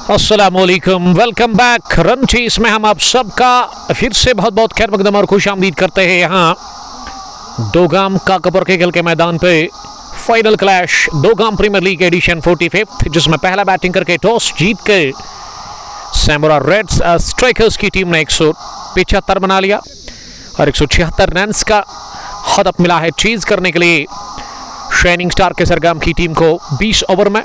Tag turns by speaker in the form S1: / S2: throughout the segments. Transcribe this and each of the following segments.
S1: अस्सलामुअलैकुम, welcome back. Run chase में हम आप सबका फिर से बहुत बहुत खैर मकदम और खुश आमदीद करते हैं। यहाँ दोगाम का कबर के खेल के मैदान पे final clash Dogam premier league edition 45, जिसमें पहला बैटिंग करके टॉस जीत कर सैमुरा रेड्स स्ट्राइकर्स की टीम ने 175 बना लिया और 176 रन का हदफ मिला है चीज करने के लिए शाइनिंग स्टार के सरगम की टीम को 20 ओवर में।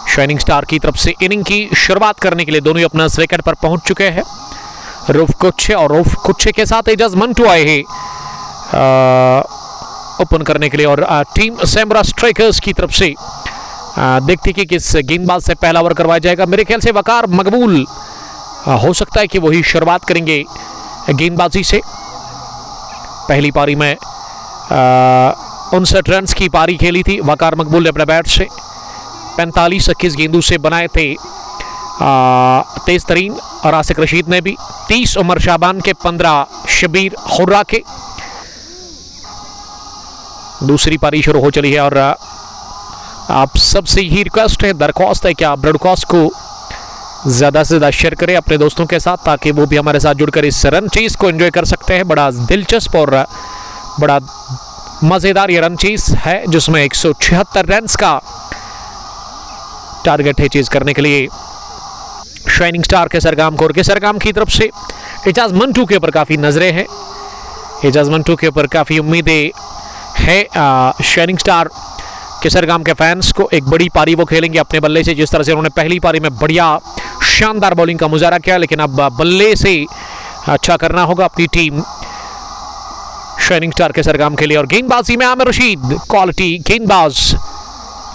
S1: शाइनिंग स्टार की तरफ से इनिंग की शुरुआत करने के लिए दोनों अपना विकेट पर पहुंच चुके हैं। रूफ कुच्छे और रूफ कुच्छे के साथ एजाज मंटू आए हैं ओपन करने के लिए और टीम सैमुरा स्ट्राइकर्स की तरफ से देखते कि किस गेंदबाज से पहला ओवर करवाया जाएगा। मेरे ख्याल से वकार मकबूल हो सकता है कि वही शुरुआत करेंगे गेंदबाजी से। पहली पारी में 59 रन की पारी खेली थी वकार मकबूल ने अपने बैट से। 45-21 गेंदों से बनाए थे तेज तरीन और आसिक रशीद ने भी। 30 उमर शाबान के, 15 शबीर हुर्रा के। दूसरी पारी शुरू हो चली है और आप सबसे ही रिक्वेस्ट है, दरख्वास्त है कि आप ब्रॉडकास्ट को ज़्यादा से ज़्यादा शेयर करें अपने दोस्तों के साथ, ताकि वो भी हमारे साथ जुड़कर इस रन चेस को एंजॉय कर सकते हैं। बड़ा दिलचस्प और बड़ा मज़ेदार ये रन चेस है, जिसमें 176 रन का टारगेट है चेज करने के लिए शाइनिंग स्टार के सरगम कोर के सरगम की तरफ से। एजाज मंटू के ऊपर काफ़ी नज़रें हैं, एजाज मंटू के ऊपर काफ़ी उम्मीदें हैं। शाइनिंग स्टार के सरगम के फैंस को एक बड़ी पारी वो खेलेंगे अपने बल्ले से, जिस तरह से उन्होंने पहली पारी में बढ़िया शानदार बॉलिंग का मुजाहरा किया, लेकिन अब बल्ले से अच्छा करना होगा अपनी टीम शाइनिंग स्टार के सरगम के लिए। और गेंदबाजी में आमिर रशीद क्वालिटी गेंदबाज,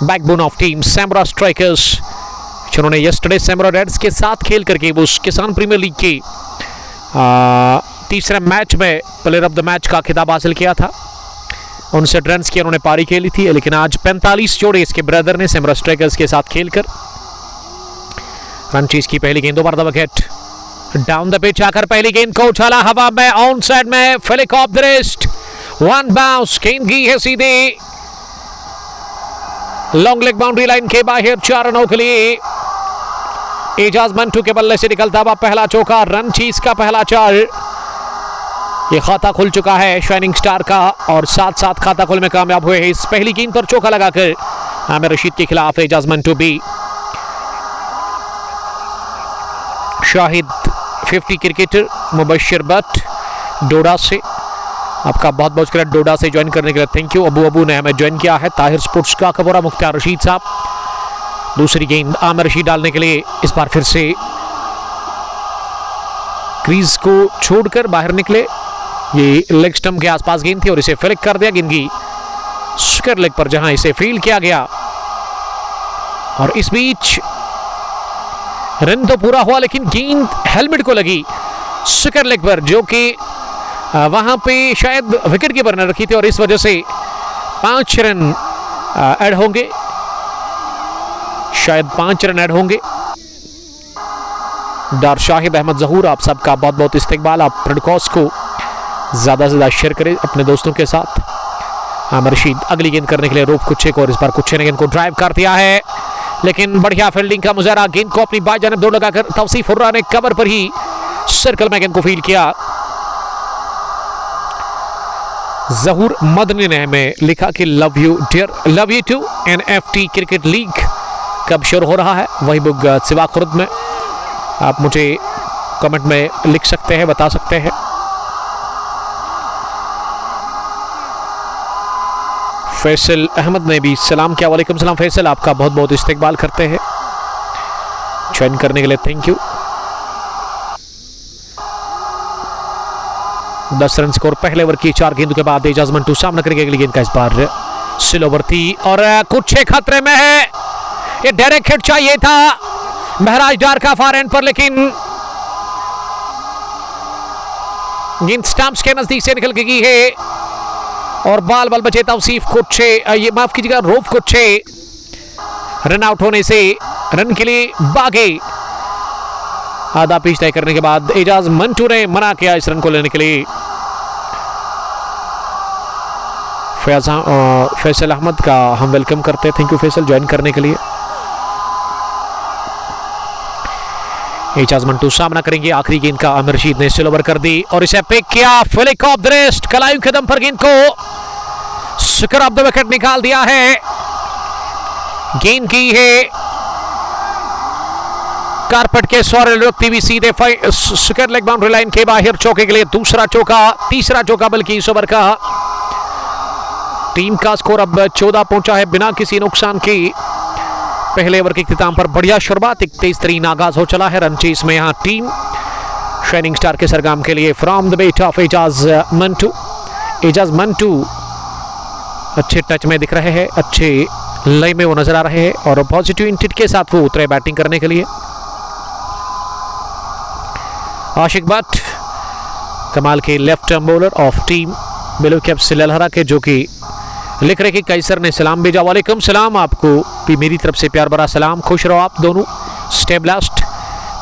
S1: बैकबोन ऑफ टीम सैमुरा स्ट्राइकर्स, जिन्होंने यस्टरडे सैमुरा रेड्स के साथ खेल करके उस किसान प्रीमियर लीग के तीसरे मैच में प्लेयर ऑफ द मैच का खिताब हासिल किया था। 59 रन की उन्होंने पारी खेली थी, लेकिन आज 45 जोड़े इसके ब्रदर ने सैमुरा स्ट्राइकर्स के साथ खेलकर। रन चेस की पहली गेंद, over the wicket, down the pitch आकर पहली गेंद को उछाला हवा में, ऑन साइड में flick of the wrist, one bounce, गेंद गई है सीधे लॉन्ग लेग बाउंड्री लाइन के बाहर 4 रनों के लिए। एजाज मंटू के बल्ले से निकलता हुआ पहला चौका, रन चीज का पहला 4। ये खाता खुल चुका है शाइनिंग स्टार का और साथ साथ खाता खुल में कामयाब हुए हैं इस पहली गेंद पर चौका लगाकर आमिर रशीद के खिलाफ एजाज मंटू भी। शाहिद 50 क्रिकेटर मुबशिर भट्ट डोडा से, आपका बहुत बहुत शुक्रिया डोडा से ज्वाइन करने के लिए, थैंक यू। अबू ने हमें ज्वाइन किया है। ताहिर स्पोर्ट्स का खबरा मुख्तार रशीद साहब। दूसरी गेंद आमिर रशीद डालने के लिए इस बार फिर से क्रीज को छोड़कर बाहर निकले। ये लेग स्टंप के आसपास गेंद थी और इसे फ्लिक कर दिया, गेंद की स्क्वायर लेग पर जहां इसे फील्ड किया गया। और इस बीच रन तो पूरा हुआ, लेकिन गेंद हेलमेट को लगी स्क्वायर लेग पर, जो कि वहां पे शायद विकेट कीपर ने रखी थी और इस वजह से 5 रन ऐड होंगे, शायद 5 रन ऐड होंगे। डार शाहिद अहमद जहूर, आप सबका बहुत बहुत इस्तेकबाल। आप ब्रॉडकास्ट को ज़्यादा से ज़्यादा शेयर करें अपने दोस्तों के साथ। आमिर रशीद अगली गेंद करने के लिए रूफ कुच्छे को, और इस बार कुच्छे ने गेंद को ड्राइव कर दिया है, लेकिन बढ़िया फील्डिंग का मुजाहरा। गेंद को अपनी बाई जानिब दौड़ लगाकर तौसीफ हुर्रा ने कवर पर ही सर्कल में गेंद को फील्ड किया। जहूर मदनी ने हमें लिखा कि love you dear, love you too. NFT cricket league कब शुरू हो रहा है? वही बुक सिवा खुर्द में, आप मुझे कमेंट में लिख सकते हैं, बता सकते हैं। फैसल अहमद ने भी सलाम किया, वालेकुम सलाम फैसल, आपका बहुत बहुत इस्तेकबाल करते हैं, ज्वाइन करने के लिए थैंक यू। 10 रन स्कोर पहले ओवर की 4 गेंदों के बाद एजाज मंटू सामना करेंगे अगली गेंद का। इस बार स्लो ओवर थी और कुछ खतरे में है, ये डायरेक्ट हिट चाहिए था महराज डार का फार एंड पर, लेकिन गेंद स्टंप्स के नजदीक से निकल गई है और बाल बल बचे तौसीफ कुच्छे, ये माफ कीजिएगा रूफ कुच्छे। रन आउट होने से रन के लिए भागे, आधा पिच तय करने के बाद एजाज मंटू ने मना किया इस रन को लेने के लिए। फैसल अहमद का हम वेलकम करते हैं, थैंक यू फैसल ज्वाइन करने के लिए। एजाज मंटू सामना करेंगे। आखिरी गेंद का आमिर रशीद ने स्टिल ओवर कर दी और इसे पिक किया। फ्लिक ऑफ द रिस्ट, कलाई कदम पर गेंद को स्क्वायर ऑफ द विकेट निकाल दिया है। गेंद की है कारपेट के सौर रखती हुई सीधे स्क्वायर लेग बाउंड्री लाइन के बाहर। चौके के लिए दूसरा चौका, तीसरा चौका बल्कि इस ओवर का। टीम का स्कोर अब 14 पहुंचा है बिना किसी नुकसान की। पहले ओवर के इख्तिताम पर बढ़िया शुरुआत, एक तेज तरीन आगाज हो चला है। रन चेस में यहां टीम शाइनिंग स्टार के सरगम के लिए from the bat of Ajaz Mantoo. Ajaz Mantoo अच्छे टच में दिख रहे हैं, अच्छे लय में वो नजर आ रहे हैं और पॉजिटिव इंटेंट के साथ वो उतरे बैटिंग करने के लिए। आशिक भट्ट कमाल के left arm bowler of team blue caps Lalhara के, जो कि लिख रहे कि कैसर ने सलाम भेजा। वालेकुम सलाम, आपको भी मेरी तरफ से प्यार भरा सलाम। खुश रहो आप दोनों। स्टे ब्लास्ट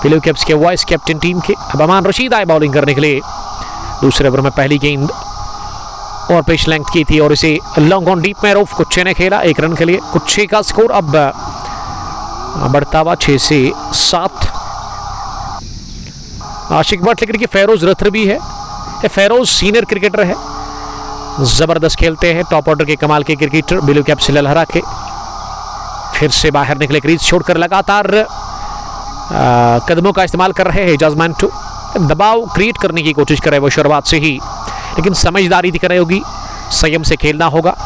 S1: ब्लू कैप्स के वाइस कैप्टन टीम के। अब अमान रशीद आए बॉलिंग करने के लिए। दूसरे ओवर में पहली गेंद और पिच लेंथ की थी और इसे लॉन्ग ऑन डीप में रऊफ कुच्चे ने खेला 1 रन के लिए। कुच्चे का स्कोर अब बढ़ता हुआ 6 से 7। आशिक भट्ट लिख रही कि फेरोज रथर भी है। फेरोज सीनियर क्रिकेटर है, जबरदस्त खेलते हैं, टॉप ऑर्डर के कमाल के क्रिकेटर ब्लू कैप्स ललहरा के। फिर से बाहर निकले क्रीज छोड़कर लगातार कदमों का इस्तेमाल कर रहे हैं एजाज मंटू। दबाव क्रिएट करने की कोशिश कर रहे हैं वो शुरुआत से ही, लेकिन समझदारी दिख रही होगी, संयम से खेलना होगा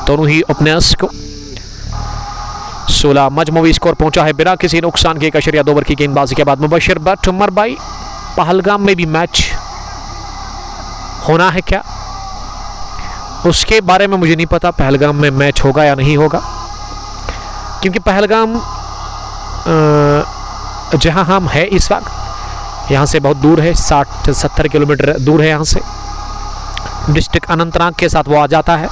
S1: दोनों ही ओपनर्स को। 16 मजमूवी स्कोर पहुंचा है बिना किसी नुकसान के। 1.2 ओवर की गेंदबाजी के बाद मुबशिर भट्ट। उमर भाई, पहलगाम में भी मैच होना है क्या? उसके बारे में मुझे नहीं पता पहलगाम में मैच होगा या नहीं होगा, क्योंकि पहलगाम जहां हम है इस वक्त, यहाँ से बहुत दूर है, 60-70 किलोमीटर दूर है यहाँ से। डिस्ट्रिक्ट अनंतनाग के साथ वो आ जाता है।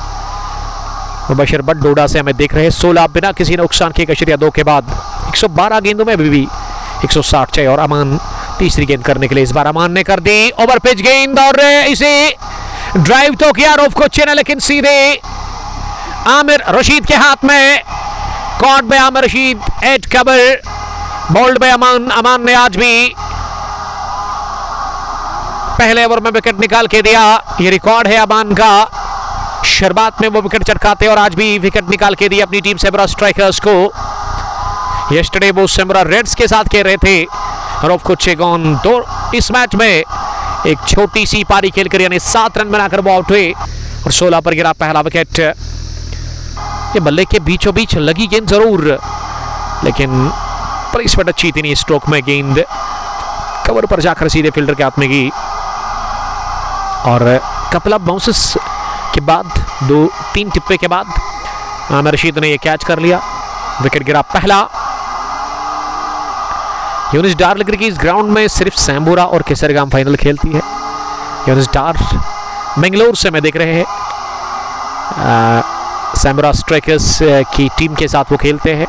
S1: मुबशिर भट्ट डोडा से हमें देख रहे हैं। 16 बिना किसी नुकसान के 1.2 के बाद 112 गेंदों में भी 160 चाहिए और अमान तीसरी गेंद करने के लिए इस बार अमान ने कर दी ओवर पिच गेंद और इसे ड्राइव तो किया रऊफ कुच्चे ने, लेकिन सीधे आमिर रशीद के हाथ में। Caught by Aamir Rashid, edge cover, bowled by Aman. Aman ने आज भी पहले ओवर में विकेट निकाल के दिया। ये रिकॉर्ड है अमान का, शुरुआत में वो विकेट चटकाते और आज भी विकेट निकाल के दिया अपनी टीम सेमरा स्ट्राइकर्स को। यस्टरडे वो सेमरा रेड्स के साथ खेल रहे थे। रऊफ कुच्चे गॉन तो इस मैच में एक छोटी सी पारी खेलकर यानी 7 रन बनाकर वो आउट हुए और 16 पर गिरा पहला विकेट। ये बल्ले के बीचों बीच लगी गेंद जरूर, लेकिन प्लेस पर अच्छी थी नहीं। स्ट्रोक में गेंद कवर पर जाकर सीधे फील्डर के हाथ में गई और कपल ऑफ बाउंसेस के बाद 2-3 टिप्पे के बाद आमिर रशीद ने यह कैच कर लिया। विकेट गिरा पहला। यूनिस डार लग रही कि इस ग्राउंड में सिर्फ सैम्बोरा और केसरगाम फाइनल खेलती है। यूनिस डार बेंगलोर से मैं देख रहे हैं, सैम्बोरा स्ट्राइकर्स की टीम के साथ वो खेलते हैं,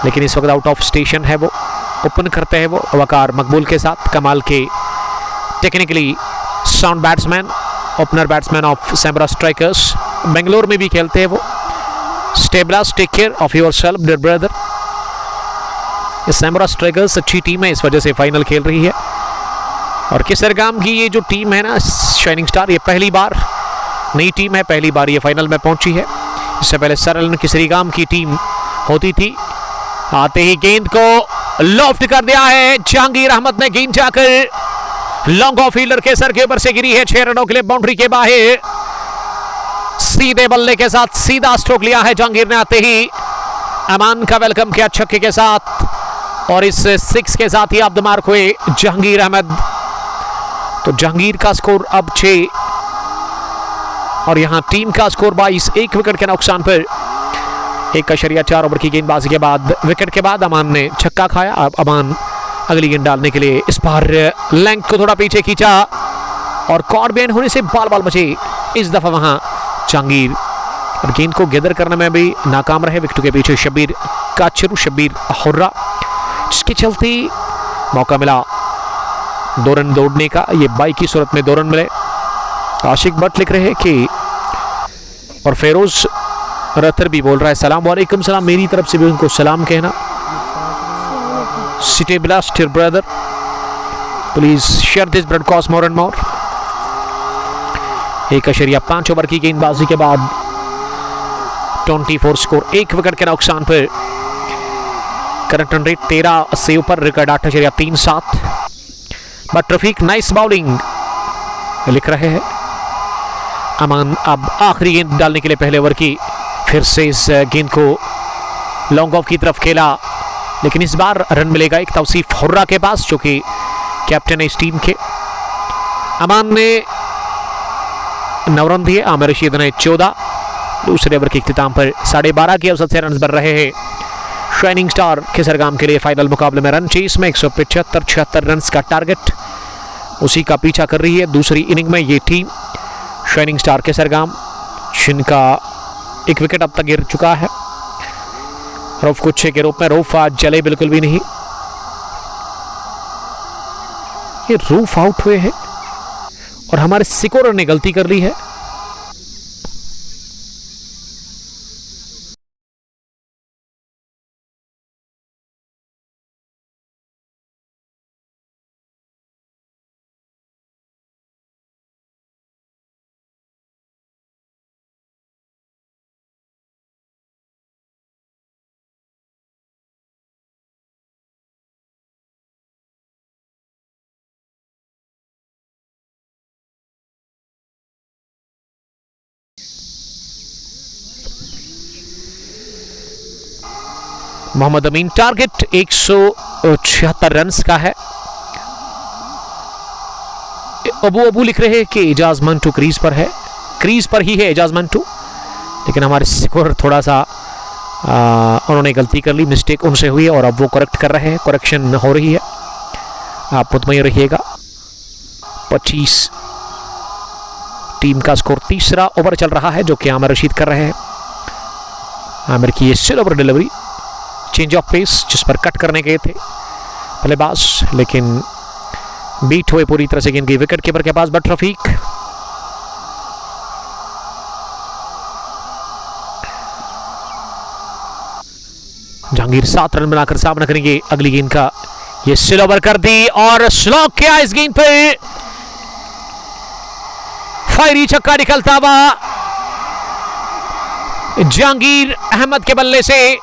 S1: लेकिन इस वक्त आउट ऑफ स्टेशन है। वो ओपन करते हैं वो वकार मकबूल के साथ, कमाल के technically sound batsman, opener batsman of Sambura strikers. Bangalore में भी खेलते हैं वो। स्टेबलास, take care of yourself dear brother. Sambura strikers अच्छी टीम है, इस वजह से फाइनल खेल रही है। और केसरगाम की ये जो टीम है ना, शाइनिंग स्टार, ये पहली बार नई टीम है, पहली बार ये फाइनल में पहुंची है। इससे पहले सरल केसरीगाम की टीम होती थी। आते ही गेंद को लॉफ्ट कर दिया है जहांगीर अहमद ने। गेंद जाकर लॉन्ग ऑफ फील्डर के सर के ऊपर से गिरी है 6 रनों के लिए बाउंड्री के बाहर। सीधे बल्ले के साथ सीधा स्ट्रोक लिया है जहांगीर ने। आते ही अमान का वेलकम किया छक्के के साथ और इस 6 के साथ ही आप द मार्क हुए जहांगीर अहमद। तो जहांगीर का स्कोर अब 6 और यहां टीम का स्कोर 22। 1 विकेट के नुकसान पर 1.4 ओवर की गेंदबाजी के बाद विकेट के बाद अमान ने छक्का खाया। अब अमान अगली गेंद डालने के लिए इस बार लेंथ को थोड़ा पीछे खींचा और कॉर्ड बैन होने से बाल बचे इस दफा वहां जहांगीर। और गेंद को गैदर करने में भी नाकाम रहे। विकेट के पीछे शब्बीर काचरू, शब्बीर हुर्रा, जिसके चलते मौका मिला 2 रन दौड़ने का। ये 22 की सूरत में 2 रन मिले। आशिक भट्ट लिख रहे हैं कि, और फेरोज रथर भी बोल रहा है सलाम वालेकुम सलाम, मेरी तरफ से भी उनको सलाम कहना। City Blast, dear brother. Please share this broadcast more and more. 1.5 over की गेंदबाजी के बाद 24 स्कोर, 1 विकेट के नुकसान पर करंट रन रेट 13 से ऊपर, record 8.37। But Rafiq nice bowling लिख रहे हैं। अमान अब आखिरी गेंद डालने के लिए पहले ओवर की, फिर से इस गेंद को लॉन्ग ऑफ की तरफ खेला, लेकिन इस बार रन मिलेगा एक तौसीफ हुर्रा के पास, जो कि कैप्टन है इस टीम के। अमान ने 9 रन दिए, आमिर रशीद ने 14। दूसरे ओवर के इख्तिताम पर 12.5 के औसत से रन बन रहे हैं शाइनिंग स्टार केसरगाम के लिए। फाइनल मुकाबले में रन चेस में 175-76 रन का टारगेट, उसी का पीछा कर रही है दूसरी इनिंग में ये टीम शाइनिंग स्टार केसरगाम, जिनका 1 विकेट अब तक गिर चुका है। रऊफ कुच्छे के रूप में रऊफ आज जले बिल्कुल भी नहीं। ये रूफ आउट हुए हैं और हमारे स्कोरर ने गलती कर ली है। मोहम्मद अमीन टारगेट 176 रन का है। अबू लिख रहे हैं कि एजाज मंटू क्रीज पर है, क्रीज पर ही है एजाज मंटू, लेकिन हमारे स्कोर थोड़ा सा उन्होंने गलती कर ली, मिस्टेक उनसे हुई और अब वो करेक्ट कर रहे हैं, करेक्शन हो रही है, आप मुतमईन रहिएगा। 25 टीम का स्कोर। तीसरा ओवर चल रहा है जो कि आमिर रशीद कर रहे हैं। आमिर की ये still over delivery, change of pace जिस पर कट करने गए थे बल्लेबाज, लेकिन बीट हुए पूरी तरह से गेंद गई विकेट कीपर के पास। बट रफीक जहांगीर 7 रन बनाकर सामना करेंगे अगली गेंद का। ये स्टिल ओवर कर दी और स्लो किया इस गेंद पे, फायरी छक्का निकलता हुआ जहांगीर अहमद के बल्ले से।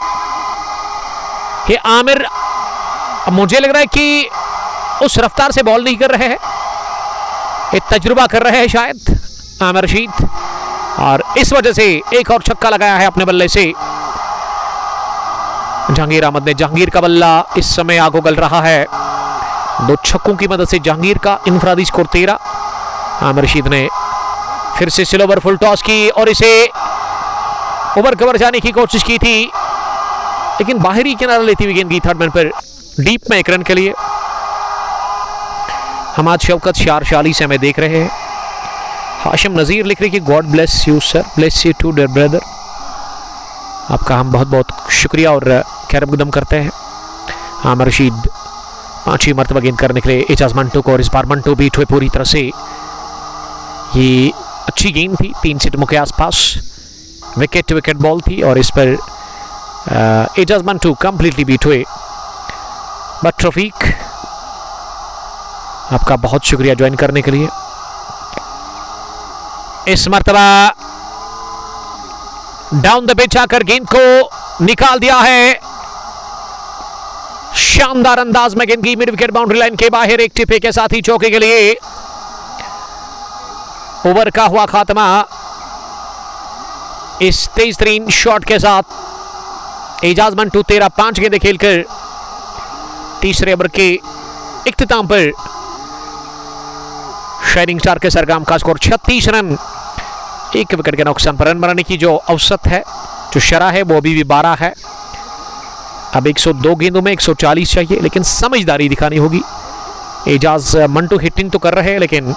S1: ये आमिर मुझे लग रहा है कि उस रफ्तार से बॉल नहीं कर रहे हैं, ये तजुर्बा कर रहे हैं शायद आमिर रशीद, और इस वजह से एक और छक्का लगाया है अपने बल्ले से जहांगीर अहमद ने। जहांगीर का बल्ला इस समय आगो गल रहा है, 2 छक्कों की मदद से जहांगीर का इनफरादी स्कोर 13। आमिर रशीद ने फिर से स्लो ओवर फुल टॉस की और इसे ओवर कवर जाने की कोशिश की थी, लेकिन बाहरी किनारा लेती हुई गेंद की थर्ड मैन पर डीप में 1 रन के लिए। हमाद शौकत शारशाली से हमें देख रहे हैं। हाशिम नज़ीर लिख रहे कि God bless you sir, bless you too dear brother. आपका हम बहुत बहुत शुक्रिया और खैर मकदम करते हैं। आमिर रशीद 5वीं मरतबा गेंद करने के लिए एजाज मंटू को, और इस बार मंटू बीट हुए पूरी तरह से। ये अच्छी गेंद थी, 3 सिटमों के आसपास, विकेट टू विकेट बॉल थी और इस पर एजाज मंटू कंप्लीटली बीट हुए। बट रफीक आपका बहुत शुक्रिया ज्वाइन करने के लिए। इस मर्तबा डाउन द पिच आकर गेंद को निकाल दिया है, शानदार अंदाज में गेंद की मिड विकेट बाउंड्री लाइन के बाहर, एक टिप्पे के साथ ही चौके के लिए। ओवर का हुआ खात्मा इस तेज तरीन शॉट के साथ। एजाज मंटू 13-5 गेंदें खेलकर तीसरे ओवर के इख्तिताम पर शाइनिंग स्टार के सरगाम का स्कोर 36 रन, 1 विकेट के नुकसान पर। रन बनाने की जो औसत है, जो शरह है, वो अभी भी 12 है। अब 102 गेंदों में 140 चाहिए, लेकिन समझदारी दिखानी होगी। एजाज मंटू हिटिंग तो कर रहे हैं, लेकिन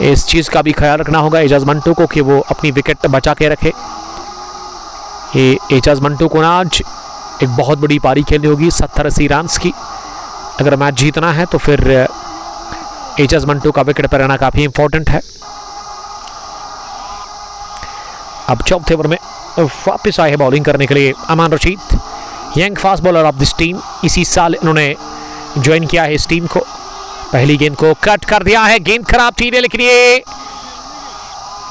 S1: इस चीज़ का भी ख्याल रखना होगा एजाज मंटू को कि वो अपनी विकेट बचा के रखे। ये एजाज मंटू को आज एक बहुत बड़ी पारी खेलनी होगी, 70-80 रन की। अगर मैच जीतना है तो फिर एजाज मंटू का विकेट पर रहना काफ़ी इंपॉर्टेंट है। अब चौथे ओवर में वापस आए हैं बॉलिंग करने के लिए Aman Rashid. Young fast bowler of this team. इसी साल इन्होंने ज्वाइन किया है इस टीम को। पहली गेंद को कट कर दिया है, गेंद खराब थी लेकिन ये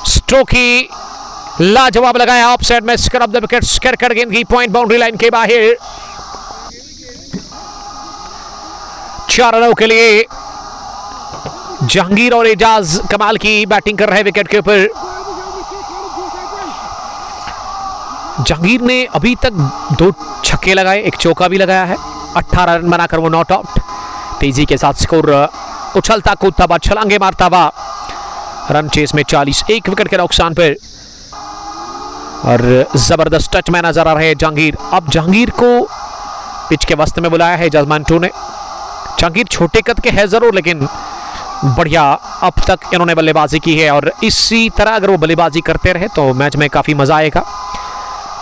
S1: स्ट्रोकी लाजवाब लगाया ऑफ साइड में, स्कर ऑफ द विकेट, स्कर कर गेंद की पॉइंट बाउंड्री लाइन के बाहर। 4 रनों के लिए जहांगीर और एजाज कमाल की बैटिंग कर रहे हैं विकेट के ऊपर। जहांगीर ने अभी तक 2 छक्के लगाए, 1 चौका भी लगाया है। 18 रन बनाकर वो नॉट आउट। तेजी के साथ स्कोर उछलता कूदता हुआ, छलांगे मारता हुआ, रन चेस में 40, 1 विकेट के नुकसान पर। और जबरदस्त टच में नजर आ रहे हैं जहांगीर। अब जहांगीर को पिच के वस्त में बुलाया है एजाज मंटू ने। जहांगीर छोटे कद के है जरूर, लेकिन बढ़िया अब तक इन्होंने बल्लेबाजी की है और इसी तरह अगर वो बल्लेबाजी करते रहे तो मैच में काफी मजा आएगा,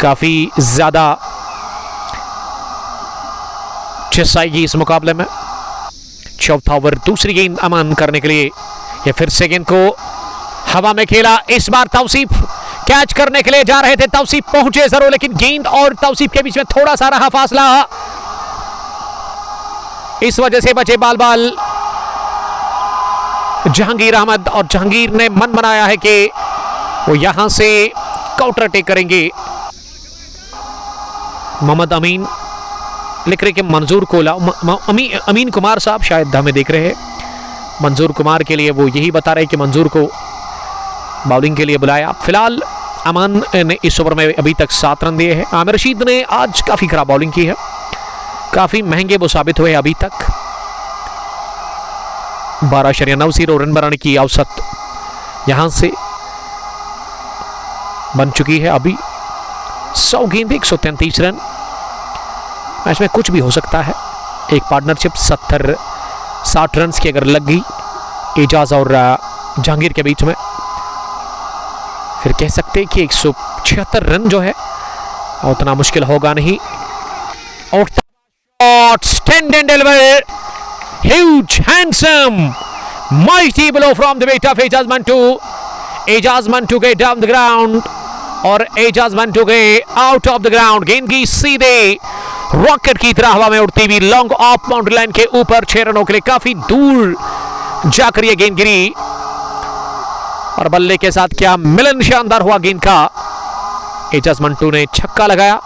S1: काफी ज्यादा चेस आएगी इस मुकाबले में। चौथा ओवर, दूसरी गेंद अमान करने के लिए। ये फिर से गेंद को हवा में खेला, इस बार तौसीफ कैच करने के लिए जा रहे थे। तौसीफ पहुंचे जरूर, लेकिन गेंद और तौसीफ के बीच में थोड़ा सा रहा फासला, इस वजह से बचे बाल बाल जहांगीर अहमद। और जहांगीर ने मन बनाया है कि वो यहां से काउंटर अटैक करेंगे। मोहम्मद अमीन लिख रहे कि मंजूर कोला, अमीन कुमार साहब शायद हमें देख रहे हैं। मंजूर कुमार के लिए वो यही बता रहे कि मंजूर को बॉलिंग के लिए बुलाया। फिलहाल अमान ने इस ओवर में अभी तक 7 रन दिए हैं। आमिर रशीद ने आज काफ़ी खराब बॉलिंग की है, काफ़ी महंगे वो साबित हुए अभी तक। 12.90 रन बनाने की औसत यहां से बन चुकी है। अभी 100 गेंद 133 रन। मैच में कुछ भी हो सकता है। एक पार्टनरशिप 60 रन की अगर लग गई एजाज और जहांगीर के बीच में, फिर कह सकते हैं कि 176 रन जो है उतना मुश्किल होगा नहीं। और stand deliver, huge, handsome, mighty blow from the weight of Ajaz Mantoo. Ajaz Mantoo गए डाउन द ग्राउंड और एजाज मंटू गए आउट ऑफ द ग्राउंड। गेंद की सीधे रॉकेट की तरह हवा में उड़ती हुई लॉन्ग ऑफ बाउंड्री लाइन के ऊपर 6 रनों के लिए काफी दूर जाकर यह गेंद गिरी। और बल्ले के साथ क्या मिलन शानदार हुआ गेंद का। एजाज मंटू ने छक्का लगाया।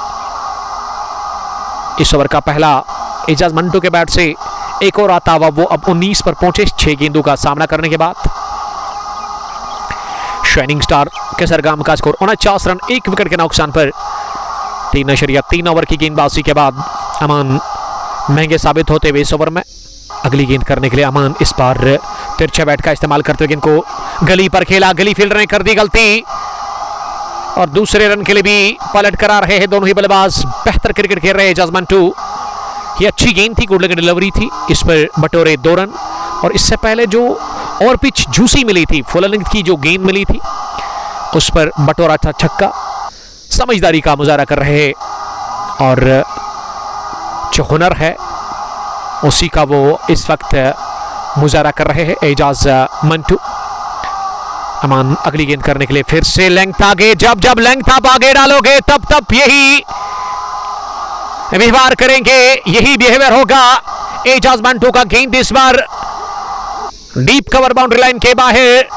S1: इस ओवर का पहला एजाज मंटू के बैट से एक और आता हुआ वो अब 19 पर पहुंचे 6 गेंदों का सामना करने के बाद। शाइनिंग स्टार केसरगाम का स्कोर 49 रन 1 विकेट के नुकसान पर। 3.3 ओवर की गेंदबाजी के बाद अमान महंगे साबित होते हुए इस ओवर में। अगली गेंद करने के लिए अमान इस बार तिरछे बैट का इस्तेमाल करते हुए गेंद को गली पर खेला। गली फील्डर ने कर दी गलती और दूसरे रन के लिए भी पलट करा रहे हैं दोनों ही बल्लेबाज। बेहतर क्रिकेट खेल रहे हैं एजाज मंटू। ये अच्छी गेंद थी, गुड लगी डिलीवरी थी, इस पर बटोरे 2 रन। और इससे पहले जो और पिच जूसी मिली थी, फुल लेंथ की जो गेंद मिली थी उस पर बटोरा था छक्का। समझदारी का मुजाहरा कर रहे हैं और जो हुनर है उसी का वो इस वक्त मुजाहरा कर रहे हैं एजाज मंटू। अमान अगली गेंद करने के लिए फिर से लेंथ आगे। जब जब लेंथ आप आगे डालोगे तब तब यही व्यवहार करेंगे, यही बिहेवियर होगा एजाज मंटू का। गेंद इस बार डीप कवर बाउंड्री लाइन के बाहर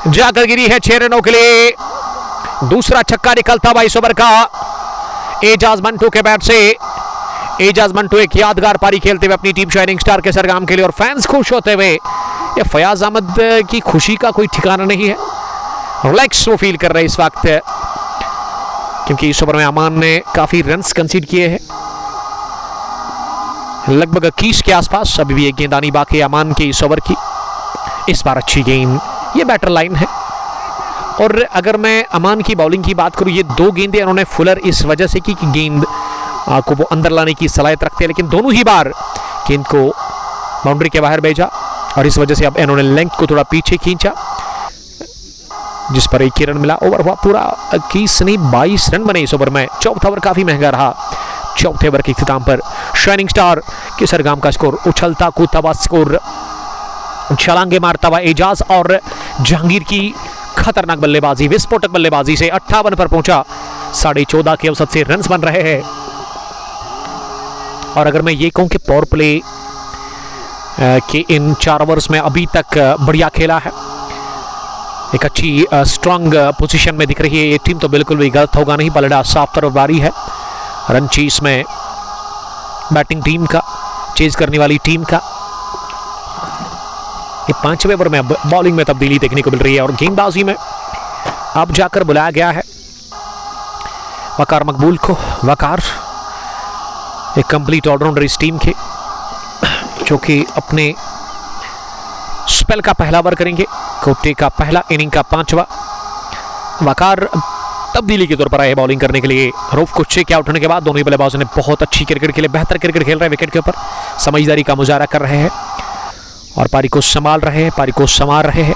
S1: जाकर गिरी है 6 रनों के लिए। दूसरा छक्का निकलता हुआ इस ओवर का एजाज मंटू के बैट से। एजाज मंटू एक यादगार पारी खेलते हुए अपनी टीम शाइनिंग स्टार केसरगाम के लिए और फैंस खुश होते हुए। ये फयाज अहमद की खुशी का कोई ठिकाना नहीं है, रिलैक्स वो फील कर रहे इस वक्त, क्योंकि इस ओवर में अमान ने काफी रन्स कंसीड किए हैं, लगभग 21 के आसपास। अभी भी एक गेंद आनी बाकी है अमान के इस ओवर की। इस बार अच्छी गेंद, ये बैटर लाइन है। और अगर मैं अमान की बॉलिंग की बात करूं, ये 2 गेंदें इन्होंने फुलर इस वजह से की कि गेंद को वो अंदर लाने की सलाहियत रखते हैं, लेकिन दोनों ही बार गेंद को बाउंड्री के बाहर भेजा और इस वजह से अब इन्होंने लेंथ को थोड़ा पीछे खींचा, जिस पर 1 रन मिला। ओवर हुआ पूरा 21 नहीं 22 रन बने इस ओवर में। चौथा ओवर काफी महंगा रहा। चौथे ओवर के इख्तिताम पर शाइनिंग स्टार केसरगाम का स्कोर उछलता कूदता हुआ स्कोर, छलांगे मारता हुआ एजाज और जहांगीर की खतरनाक बल्लेबाजी, विस्फोटक बल्लेबाजी से 58 पर पहुंचा। 14.5 के औसत से रन्स बन रहे हैं। और अगर मैं ये कहूँ कि पावर प्ले के इन 4 ओवर्स में अभी तक बढ़िया खेला है, एक अच्छी स्ट्रांग पोजीशन में दिख रही है ये टीम, तो बिल्कुल भी गलत होगा नहीं। बल्लेबाज साफ तरफ बारी है, रन चेस में बैटिंग टीम का, चेज करने वाली टीम का। ये 5वें ओवर में बॉलिंग में तब्दीली देखने को मिल रही है और गेंदबाजी में अब जाकर बुलाया गया है वकार मकबूल को। वकार एक कंप्लीट ऑलराउंडर इस टीम के, जो कि अपने स्पेल का पहला ओवर करेंगे, कोटे का पहला इनिंग का 5वां। वकार तब्दीली के तौर पर आए बॉलिंग करने के लिए। रूफ को चेक आउट होने के बाद दोनों ही बल्लेबाजों ने बहुत अच्छी क्रिकेट खेले, बेहतर क्रिकेट खेल रहे हैं विकेट के ऊपर, समझदारी का मुजाहरा कर रहे हैं और पारी को संभाल रहे हैं, पारी को संवार रहे हैं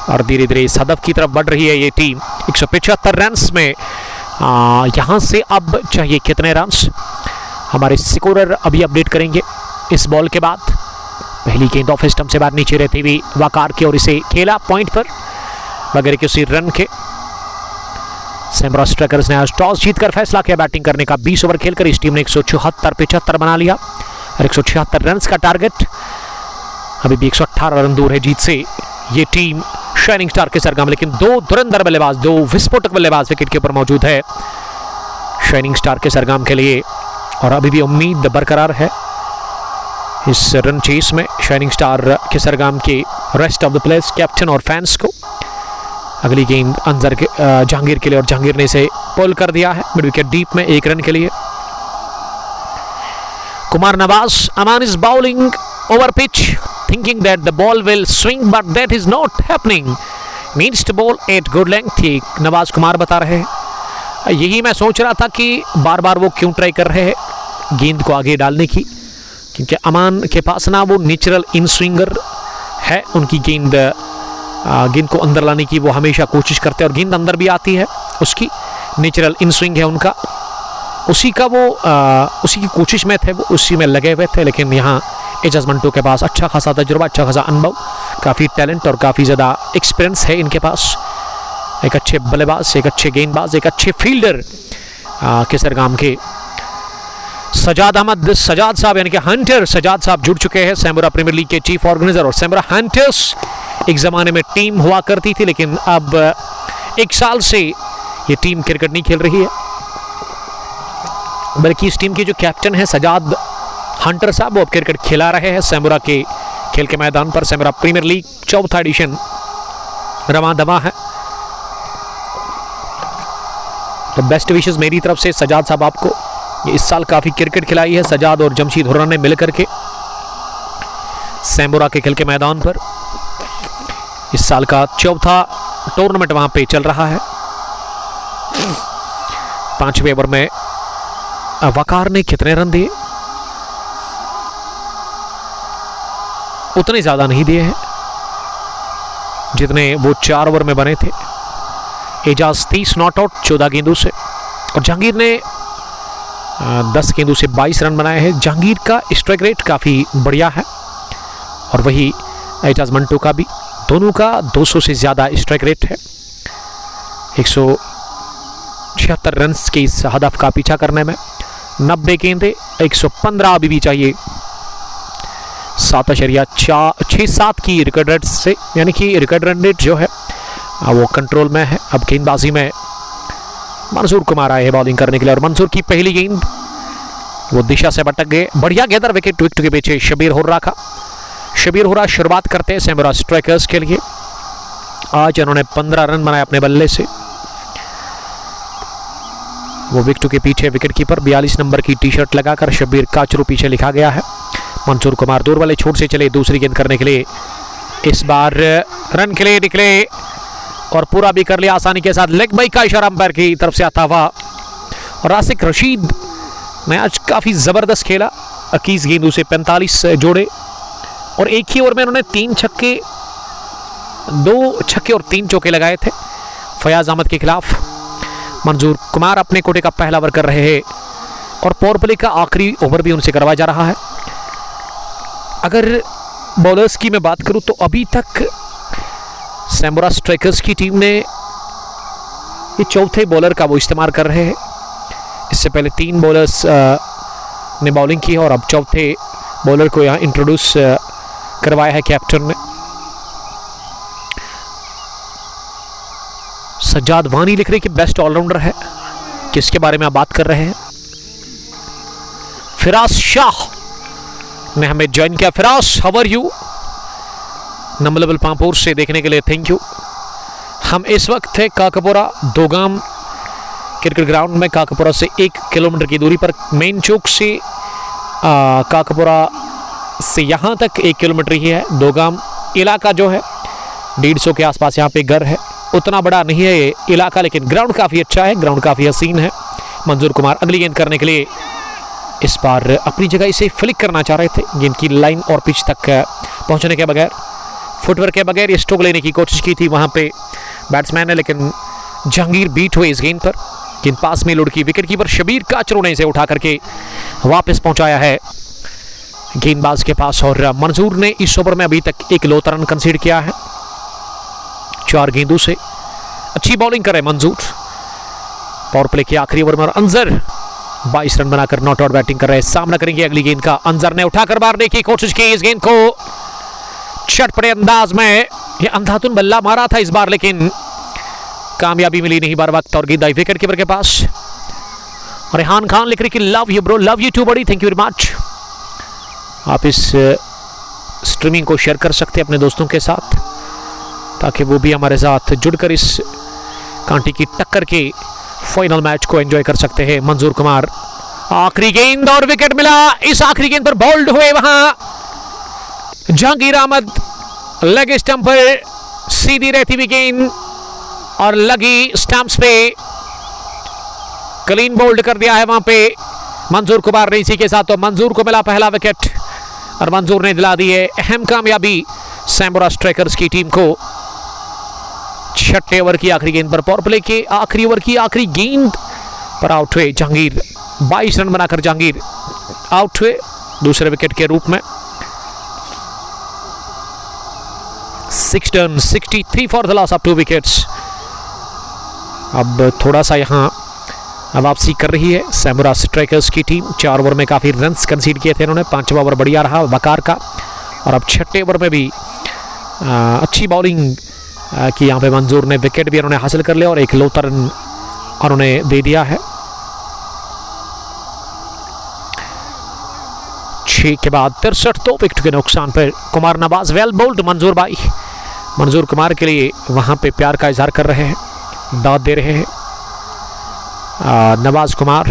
S1: और धीरे धीरे इस हदफ की तरफ बढ़ रही है ये टीम। 175 रन्स में यहाँ से अब चाहिए कितने रन्स, हमारे स्कोरर अभी अपडेट करेंगे इस बॉल के बाद। पहली गेंद ऑफ स्टंप से बाहर नीचे रहती हुई वकार की और इसे खेला पॉइंट पर बगैर किसी रन के। सैमरा स्ट्राइकर्स ने आज टॉस जीतकर फैसला किया बैटिंग करने का। 20 ओवर खेलकर इस टीम ने 174 बना लिया और 176 रन का टारगेट। अभी भी 118 रन दूर है जीत से ये टीम शाइनिंग स्टार के सरगम, लेकिन 2 धुरंधर बल्लेबाज, 2 विस्फोटक बल्लेबाज विकेट के ऊपर मौजूद है शाइनिंग स्टार के सरगम के लिए और अभी भी उम्मीद बरकरार है इस रन चेस में शाइनिंग स्टार के सरगम के rest of the players, captain और फैंस को। अगली गेंद अंजर के जहांगीर के लिए और जहांगीर ने इसे पुल कर दिया है मिड विकेट डीप में 1 रन के लिए। Kumar Nawaz, Aman is bowling over pitch thinking that the ball will swing but that is not happening, needs to bowl at good length, Nawaz Kumar बता रहे हैं। यही मैं सोच रहा था कि बार बार वो क्यों ट्राई कर रहे हैं गेंद को आगे डालने की, क्योंकि अमान के पास ना वो नेचुरल इन स्विंगर है, उनकी गेंद को अंदर लाने की वो हमेशा कोशिश करते हैं और गेंद अंदर भी आती है, उसकी नेचुरल इन स्विंग है उनका, उसी की कोशिश में थे वो, उसी में लगे हुए थे। लेकिन यहाँ एजाज मंटो के पास अच्छा खासा तजुर्बा, अच्छा खासा अनुभव, काफ़ी टैलेंट और काफ़ी ज़्यादा एक्सपीरियंस है इनके पास। एक अच्छे बल्लेबाज, एक अच्छे गेंदबाज, एक अच्छे फील्डर केसरगाम के सजाद अहमद सजाद साहब यानी कि हंटर सजाद साहब जुड़ चुके हैं, सैमुरा प्रीमियर लीग के चीफ ऑर्गेनाइजर। और सैमुरा हंटर्स एक ज़माने में टीम हुआ करती थी, लेकिन अब 1 साल से ये टीम क्रिकेट नहीं खेल रही है, बल्कि इस टीम के जो कैप्टन है सजाद हंटर साहब वो अब क्रिकेट खिला रहे हैं सैमुरा के खेल के मैदान पर। सैमुरा प्रीमियर लीग 4था एडिशन रवां दवा है, तो बेस्ट विशेस मेरी तरफ से सजाद साहब आपको। ये इस साल काफ़ी क्रिकेट खिलाई है सजाद और जमशीद हुर्रा ने मिलकर के सैमुरा के खेल के मैदान पर। इस साल का 4था टूर्नामेंट वहां पे चल रहा है। 5वें ओवर में वकार ने कितने रन दिए, उतने ज़्यादा नहीं दिए हैं जितने वो 4 ओवर में बने थे। एजाज 30 नॉट आउट 14 गेंदों से और जहांगीर ने 10 गेंदों से 22 रन बनाए हैं। जहांगीर का स्ट्राइक रेट काफ़ी बढ़िया है और वही एजाज मंटो का भी, दोनों का 200 से ज़्यादा स्ट्राइक रेट है। 176 रन के इस हदफ का पीछा करने में 90 गेंदे 115 अभी भी चाहिए 7.67 की रिकॉर्ड रेट से, यानी कि रिकॉर्ड रन रेट जो है वो कंट्रोल में है। अब गेंदबाजी में मंसूर कुमार आए हैं बॉलिंग करने के लिए और मंसूर की पहली गेंद वो दिशा से भटक गए। बढ़िया गेंदर विकेट के पीछे शबीर हुर्रा का। शबीर हुर्रा शुरुआत करते हैं सैमुरा स्ट्राइकर्स के लिए। आज उन्होंने 15 रन बनाए अपने बल्ले से। वो विकेट के पीछे विकेट कीपर 42 नंबर की टी शर्ट लगाकर शबीर काचरू पीछे लिखा गया है। मंसूर कुमार दूर वाले छोर से चले दूसरी गेंद करने के लिए, इस बार रन के लिए निकले और पूरा भी कर लिया आसानी के साथ। लेग बाई का इशारा अंपायर की तरफ से आता हुआ और आसिक रशीद ने आज काफ़ी ज़बरदस्त खेला। 21 गेंदों से 45 जोड़े और एक ही ओवर में उन्होंने 2 छक्के और 3 चौके लगाए थे फयाज अहमद के खिलाफ। मंसूर कुमार अपने कोटे का पहला ओवर कर रहे हैं और पावर प्ले का आखिरी ओवर भी उनसे करवाया जा रहा है। अगर बॉलर्स की मैं बात करूं तो अभी तक सैमुरा स्ट्राइकर्स की टीम ने ये चौथे बॉलर का वो इस्तेमाल कर रहे हैं। इससे पहले 3 बॉलर्स ने बॉलिंग की है और अब चौथे बॉलर को यहाँ इंट्रोड्यूस करवाया है कैप्टन ने। सज्जाद वानी लिख रहे कि बेस्ट ऑलराउंडर है, किसके बारे में आप बात कर रहे हैं? फिराज शाह ने हमें ज्वाइन किया। Firaz, how are you? Namblabal Pampore से देखने के लिए थैंक यू। हम इस वक्त थे काकापुरा दोगाम क्रिकेट ग्राउंड में, काकापुरा से 1 किलोमीटर की दूरी पर। मेन चौक से काकापुरा से यहाँ तक 1 किलोमीटर ही है। दोगाम इलाका जो है 150 के आसपास यहाँ पे घर है, उतना बड़ा नहीं है ये इलाका, लेकिन ग्राउंड काफ़ी अच्छा है, ग्राउंड काफ़ी हसीन है। मंजूर कुमार अगली गेंद करने के लिए इस बार अपनी जगह इसे फ्लिक करना चाह रहे थे, गेंद की लाइन और पिच तक पहुँचने के बगैर, फुटवर्क के बगैर स्ट्रोक लेने की कोशिश की थी वहाँ पे बैट्समैन ने, लेकिन जहांगीर बीट हुए इस गेंद पर। गेंद पास में लुढ़की, विकेट कीपर शबीर काचरू ने इसे उठा करके वापस पहुंचाया है गेंदबाज के पास। और मंजूर ने इस ओवर में अभी तक 1 लौता रन कंसीड किया है 4 गेंदों से। अच्छी बॉलिंग करे मंजूर। पावर प्ले के आखिरी ओवर में अंजर 22 रन बनाकर नॉट आउट बैटिंग कर रहे हैं। सामना करेंगे अगली गेंद का। अंजर ने उठाकर मारने की कोशिश की इस गेंद को, चटपटे अंदाज में ये अंधाधुन बल्ला मारा था इस बार, लेकिन कामयाबी मिली नहीं बार वक्त और गेंद आई विकेट कीपर के पास। रेहान खान लिख रही कि love you bro, love you too buddy, thank you very much. आप इस स्ट्रीमिंग को शेयर कर सकते हैं अपने दोस्तों के साथ, ताकि वो भी हमारे साथ जुड़कर इस कांटी की टक्कर के फाइनल मैच को एंजॉय कर सकते हैं। मंजूर कुमार, आखिरी गेंद और विकेट मिला। इस आखिरी गेंद पर बोल्ड हुए वहां जहांगीर अहमद, लेग स्टंप पर सीधी रहती हुई गेंद और लगी स्टंप्स पे, क्लीन बोल्ड कर दिया है वहां पे मंजूर कुमार ने इसी के साथ। तो मंजूर को मिला पहला विकेट और मंजूर ने दिला दी है अहम कामयाबी सैमुरा स्ट्राइकर्स की टीम को। 6 ओवर की आखिरी गेंद पर, पावर प्ले के आखिरी ओवर की आखिरी गेंद पर आउट हुए जहांगीर। 22 रन बनाकर जहांगीर आउट हुए दूसरे विकेट के रूप में। 6 run, 63 for the loss of 2 wickets. अब थोड़ा सा यहाँ वापसी कर रही है सैमुरा स्ट्राइकर्स की टीम। 4 ओवर में काफ़ी रन्स कंसीड किए थे इन्होंने, 5वां ओवर बढ़िया रहा वकार का, और अब 6 ओवर में भी अच्छी बॉलिंग की यहाँ पे मंजूर ने, विकेट भी उन्होंने हासिल कर लिया और 1 लौता रन उन्होंने दे दिया है। 6 के बाद 63 2 विकेट के नुकसान पर कुमार नवाज, वेल बोल्ड मंजूर भाई। मंजूर कुमार के लिए वहाँ पे प्यार का इजहार कर रहे हैं, दाद दे रहे हैं नवाज कुमार।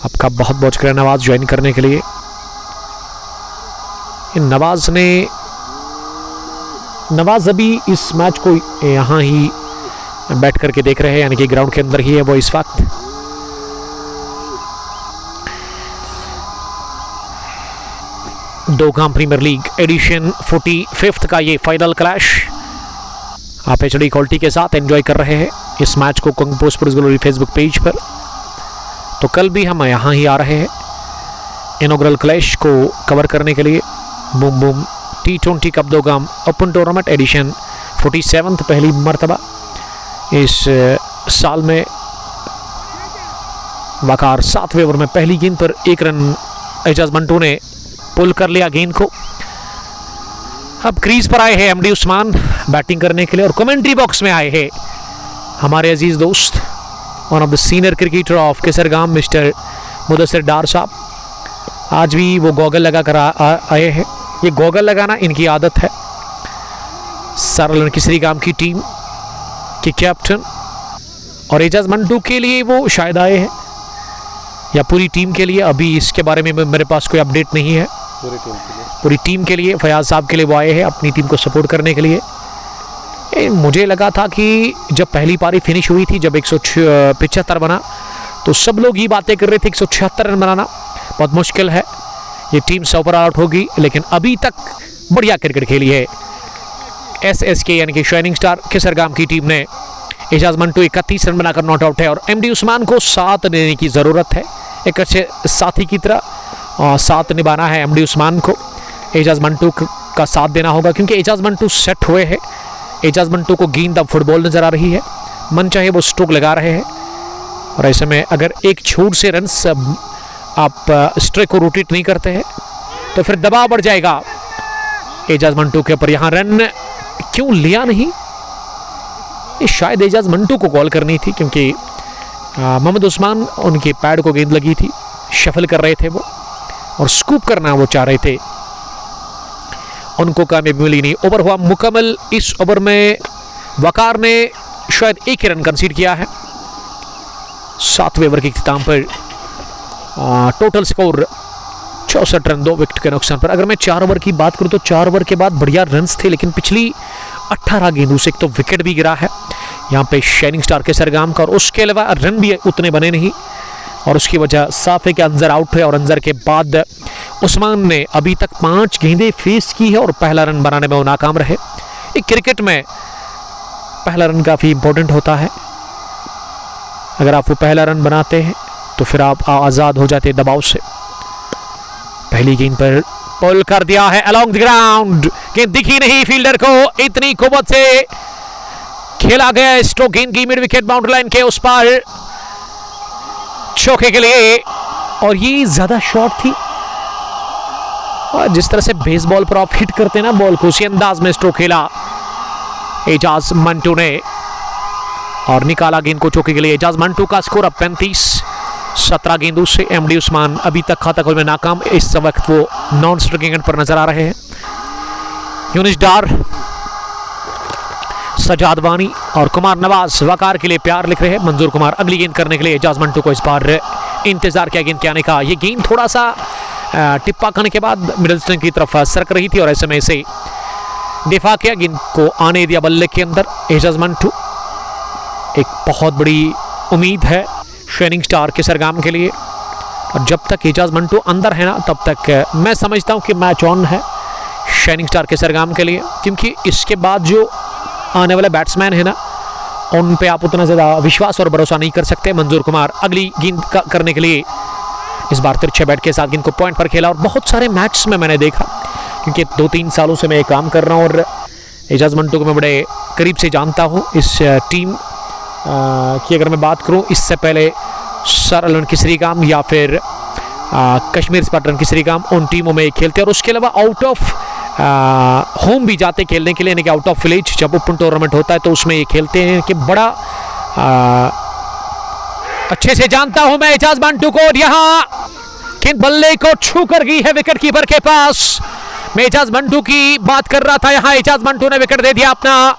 S1: आपका बहुत बहुत शुक्रिया नवाज ज्वाइन करने के लिए। नवाज अभी इस मैच को यहाँ ही बैठ करके देख रहे हैं, यानी कि ग्राउंड के अंदर ही है वो इस वक्त। दोगाम प्रीमियर लीग एडिशन 45 का ये फाइनल क्लैश आप एचडी क्वालिटी के साथ एंजॉय कर रहे हैं इस मैच को कंगपो स्पोर्ट्स ग्लोरी फेसबुक पेज पर। तो कल भी हम यहाँ ही आ रहे हैं इनॉग्रल क्लैश को कवर करने के लिए। Boom boom T20 cup Dogam open tournament edition 47 पहली मरतबा इस साल में। वकार 7वें ओवर में पहली गेंद पर 1 रन एजाज मंटू ने पुल कर लिया गेंद को। अब क्रीज पर आए हैं एमडी उस्मान बैटिंग करने के लिए, और कमेंट्री बॉक्स में आए हैं हमारे अजीज दोस्त one of the senior cricketer of Kesargam mister Mudasir Dar साहब। आज भी वो गॉगल लगा कर आए हैं। ये गॉगल लगाना इनकी आदत है। सरल केसरगाम की टीम के कैप्टन, और एजाज मंटू के लिए वो शायद आए हैं या पूरी टीम के लिए, अभी इसके बारे में मेरे पास कोई अपडेट नहीं है। पूरी टीम के लिए फयाज साहब के लिए वो आए हैं अपनी टीम को सपोर्ट करने के लिए। मुझे लगा था कि जब पहली पारी फिनिश हुई थी, जब 175 बना, तो सब लोग ये बातें कर रहे थे 176 रन बनाना बहुत मुश्किल है, ये टीम सुपर आउट होगी, लेकिन अभी तक बढ़िया क्रिकेट खेली है SSK यानी कि शाइनिंग स्टार केसरगाम की टीम ने। एजाज मंटू 31 रन बनाकर नॉट आउट है, और एमडी उस्मान को साथ देने की ज़रूरत है, एक अच्छे साथी की तरह साथ निभाना है एमडी उस्मान को। एजाज मंटू का साथ देना होगा, क्योंकि एजाज मंटू सेट हुए हैं। एजाज मंटू को गेंद अब फुटबॉल नज़र आ रही है, मन चाहे वो स्ट्रोक लगा रहे हैं, और ऐसे में अगर एक छोट से रन आप स्ट्राइक को रोटेट नहीं करते हैं तो फिर दबाव बढ़ जाएगा एजाज मंटू के ऊपर। यहाँ रन क्यों लिया नहीं, ये शायद एजाज मंटू को कॉल करनी थी, क्योंकि मोहम्मद उस्मान उनके पैड को गेंद लगी थी, शफल कर रहे थे वो और स्कूप करना वो चाह रहे थे, उनको कामयाबी मिली नहीं। ओवर हुआ मुकम्मल। इस ओवर में वकार ने शायद एक ही रन कंसीड किया है 7वें ओवर के इख्तिताम पर। टोटल स्कोर 64 रन 2 विकेट के नुकसान पर। अगर मैं 4 ओवर की बात करूं तो 4 ओवर के बाद बढ़िया रन्स थे, लेकिन पिछली 18 गेंदों से एक तो विकेट भी गिरा है यहाँ पे शाइनिंग स्टार के सरगाम का, और उसके अलावा रन भी उतने बने नहीं, और उसकी वजह साफ है कि अंजर आउट है। और अंजर के बाद उस्मान ने अभी तक 5 गेंदें फेस की है और पहला रन बनाने में वो नाकाम रहे। एक क्रिकेट में पहला रन काफ़ी इंपॉर्टेंट होता है, अगर आप वो पहला रन बनाते हैं तो फिर आप आज़ाद हो जाते दबाव से। पहली गेंद पर पुल कर दिया है अलोंग द ग्राउंड, गेंद दिखी नहीं फील्डर को, इतनी कुव्वत से खेला गया स्ट्रोक गेंद की मिड विकेट बाउंड्री लाइन के उस पार चौके के लिए, और ये ज्यादा शॉट थी। और जिस तरह से बेसबॉल पर आप हिट करते ना बॉल को, उसी अंदाज में स्ट्रोक खेला एजाज मंटू ने और निकाला गेंद को चौके के लिए। एजाज मंटू का स्कोर अब 35-17 गेंदों से। एमडी उस्मान अभी तक खाता खोलने में नाकाम, इस वक्त वो नॉन स्ट्राइकिंग एंड पर नजर आ रहे हैं। यूनिस डार, सजाद वानी और कुमार नवाज वकार के लिए प्यार लिख रहे हैं। मंजूर कुमार अगली गेंद करने के लिए एजाज मंटू को इस बार इंतजार किया गेंद के आने का। ये गेंद थोड़ा सा टिप्पा खाने के बाद मिडिल स्टंप की तरफ सरक रही थी और ऐसे में इसे दिफा किया, गेंद को आने दिया बल्ले के अंदर एजाज मंटू। एक बहुत बड़ी उम्मीद है शाइनिंग स्टार के सरगाम के लिए, और जब तक एजाज मंटू अंदर है ना तब तक मैं समझता हूं कि मैच ऑन है शाइनिंग स्टार के सरगाम के लिए, क्योंकि इसके बाद जो आने वाले बैट्समैन है ना उन पे आप उतना ज़्यादा विश्वास और भरोसा नहीं कर सकते। मंजूर कुमार अगली गेंद करने के लिए इस बार तिरछे बैट के साथ गेंद को पॉइंट पर खेला, और बहुत सारे मैच में मैंने देखा, क्योंकि 2-3 सालों से मैं ये काम कर रहा हूँ और एजाज मंटू को मैं बड़े करीब से जानता हूँ। इस टीम की अगर मैं बात करूं, इससे पहले सर अलन किसरीगाम या फिर कश्मीर स्पार्टन किसरीगाम, उन टीमों में खेलते हैं, और उसके अलावा आउट ऑफ होम भी जाते खेलने के लिए, यानी कि आउट ऑफ विलेज जब ओपन टूर्नामेंट होता है तो उसमें ये खेलते हैं। कि बड़ा अच्छे से जानता हूं मैं एजाज मंटू को। यहाँ किन बल्ले को छू कर गई है विकेट कीपर के पास। मैं एजाज मंटू की बात कर रहा था, यहाँ एजाज मंटू ने विकेट दे दिया अपना।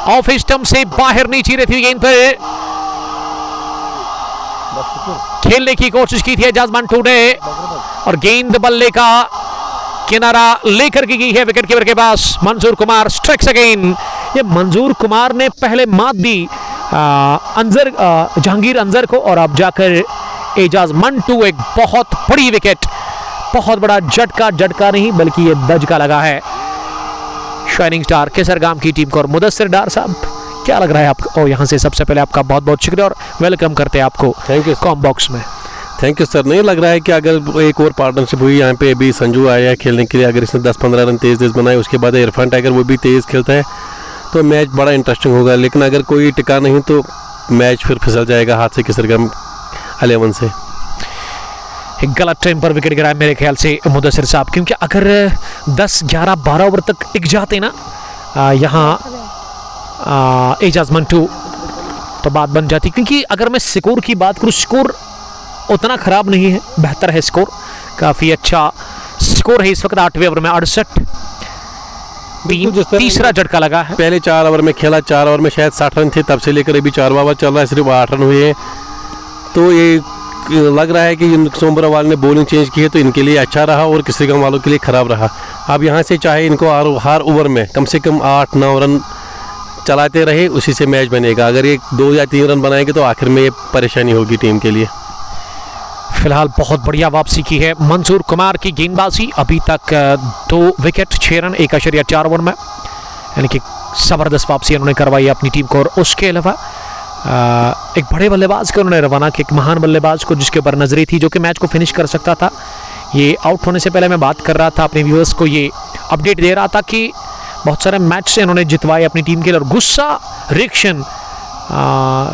S1: ऑफ स्टंप से बाहर नहीं ची रही थी गेंद पर, खेलने की कोशिश की थी एजाज मंटू ने, और गेंद बल्ले का किनारा लेकर की गई है विकेट कीपर के पास। मंजूर कुमार स्ट्राइक्स अगेन। ये मंजूर कुमार ने पहले मात दी अंजर जहांगीर अंजर को, और अब जाकर एजाज मंटू एक बहुत बड़ी विकेट, बहुत बड़ा झटका नहीं बल्कि ये दजका लगा है शाइनिंग स्टार के सरगाम की टीम को। और मुदस्सिर डार साहब क्या लग रहा है आपको? और यहाँ से सबसे पहले आपका बहुत बहुत शुक्रिया और वेलकम करते हैं आपको कॉम बॉक्स में।
S2: Thank you sir. नहीं लग रहा है कि अगर एक और पार्टनरशिप हुई, यहाँ पे अभी संजू आया है खेलने के लिए, अगर इसने 10-15 रन तेज़ बनाए, उसके बाद इरफान टाइगर वो भी तेज़ खेलता है तो मैच बड़ा इंटरेस्टिंग होगा। लेकिन अगर कोई टिका नहीं तो मैच फिर फिसल जाएगा हाथ से किसरगम 11 से।
S1: एक गलत टाइम पर विकेट गिराया मेरे ख्याल से मुदस्सिर साहब, क्योंकि अगर 10, 11, 12 ओवर तक टिक जाते ना यहाँ एजाज मंटू तो बात बन जाती। क्योंकि अगर मैं स्कोर की बात करूँ, स्कोर उतना ख़राब नहीं है, बेहतर है स्कोर, काफ़ी अच्छा स्कोर है इस वक्त 8वें ओवर में 68। तीसरा झटका लगा है।
S2: पहले 4 ओवर में खेला, 4 ओवर में शायद 60 रन थे, तब से लेकर अभी 4वां ओवर चल रहा है, सिर्फ 8 रन हुए हैं। तो ये लग रहा है कि सोमबरवाल ने बॉलिंग चेंज की है तो इनके लिए अच्छा रहा और किसरीगम वालों के लिए ख़राब रहा। अब यहाँ से चाहे इनको हर ओवर में कम से कम 8-9 रन चलाते रहे, उसी से मैच बनेगा। अगर ये 2 या 3 रन बनाएंगे तो आखिर में ये परेशानी होगी टीम के लिए।
S1: फिलहाल बहुत बढ़िया वापसी की है मंजूर कुमार की गेंदबाजी, अभी तक 2 विकेट 6 रन 1.4 ओवर में, यानी कि ज़बरदस्त वापसी उन्होंने करवाई अपनी टीम को। और उसके अलावा एक बड़े बल्लेबाज को उन्होंने रवाना किया, एक महान बल्लेबाज को जिसके ऊपर नजरी थी, जो कि मैच को फिनिश कर सकता था। ये आउट होने से पहले मैं बात कर रहा था, अपने व्यूअर्स को ये अपडेट दे रहा था कि बहुत सारे मैच से इन्होंने जितवाए अपनी टीम के लिए। और गुस्सा रिएक्शन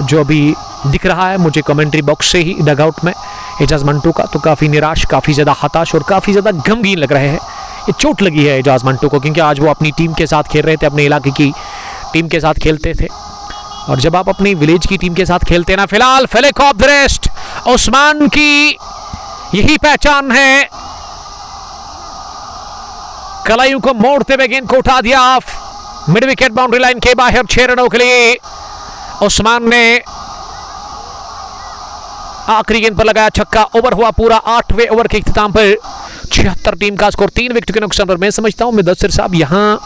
S1: जो अभी दिख रहा है मुझे कमेंट्री बॉक्स से ही डगआउट में एजाज मंटू का, तो काफ़ी निराश, काफ़ी ज़्यादा हताश और काफ़ी ज़्यादा गमगीन लग रहे हैं। ये चोट लगी है एजाज मंटू को, क्योंकि आज वो अपनी टीम के साथ खेल रहे थे, अपने इलाके की टीम के साथ खेलते थे। और जब आप अपनी विलेज की टीम के साथ खेलते ना, फिलहाल फेलिक ऑफ द रेस्ट उस्मान की यही पहचान है। कलाइयों को मोड़ते हुए गेंद को उठा दिया मिड विकेट बाउंड्री लाइन के बाहर 6 रनों के लिए। उस्मान ने आखिरी गेंद पर लगाया छक्का। ओवर हुआ पूरा 8वें ओवर के इख्तिताम पर 76 टीम का स्कोर 3 विकेट के नुकसान पर। मैं समझता हूं मुदस्सिर साहब यहां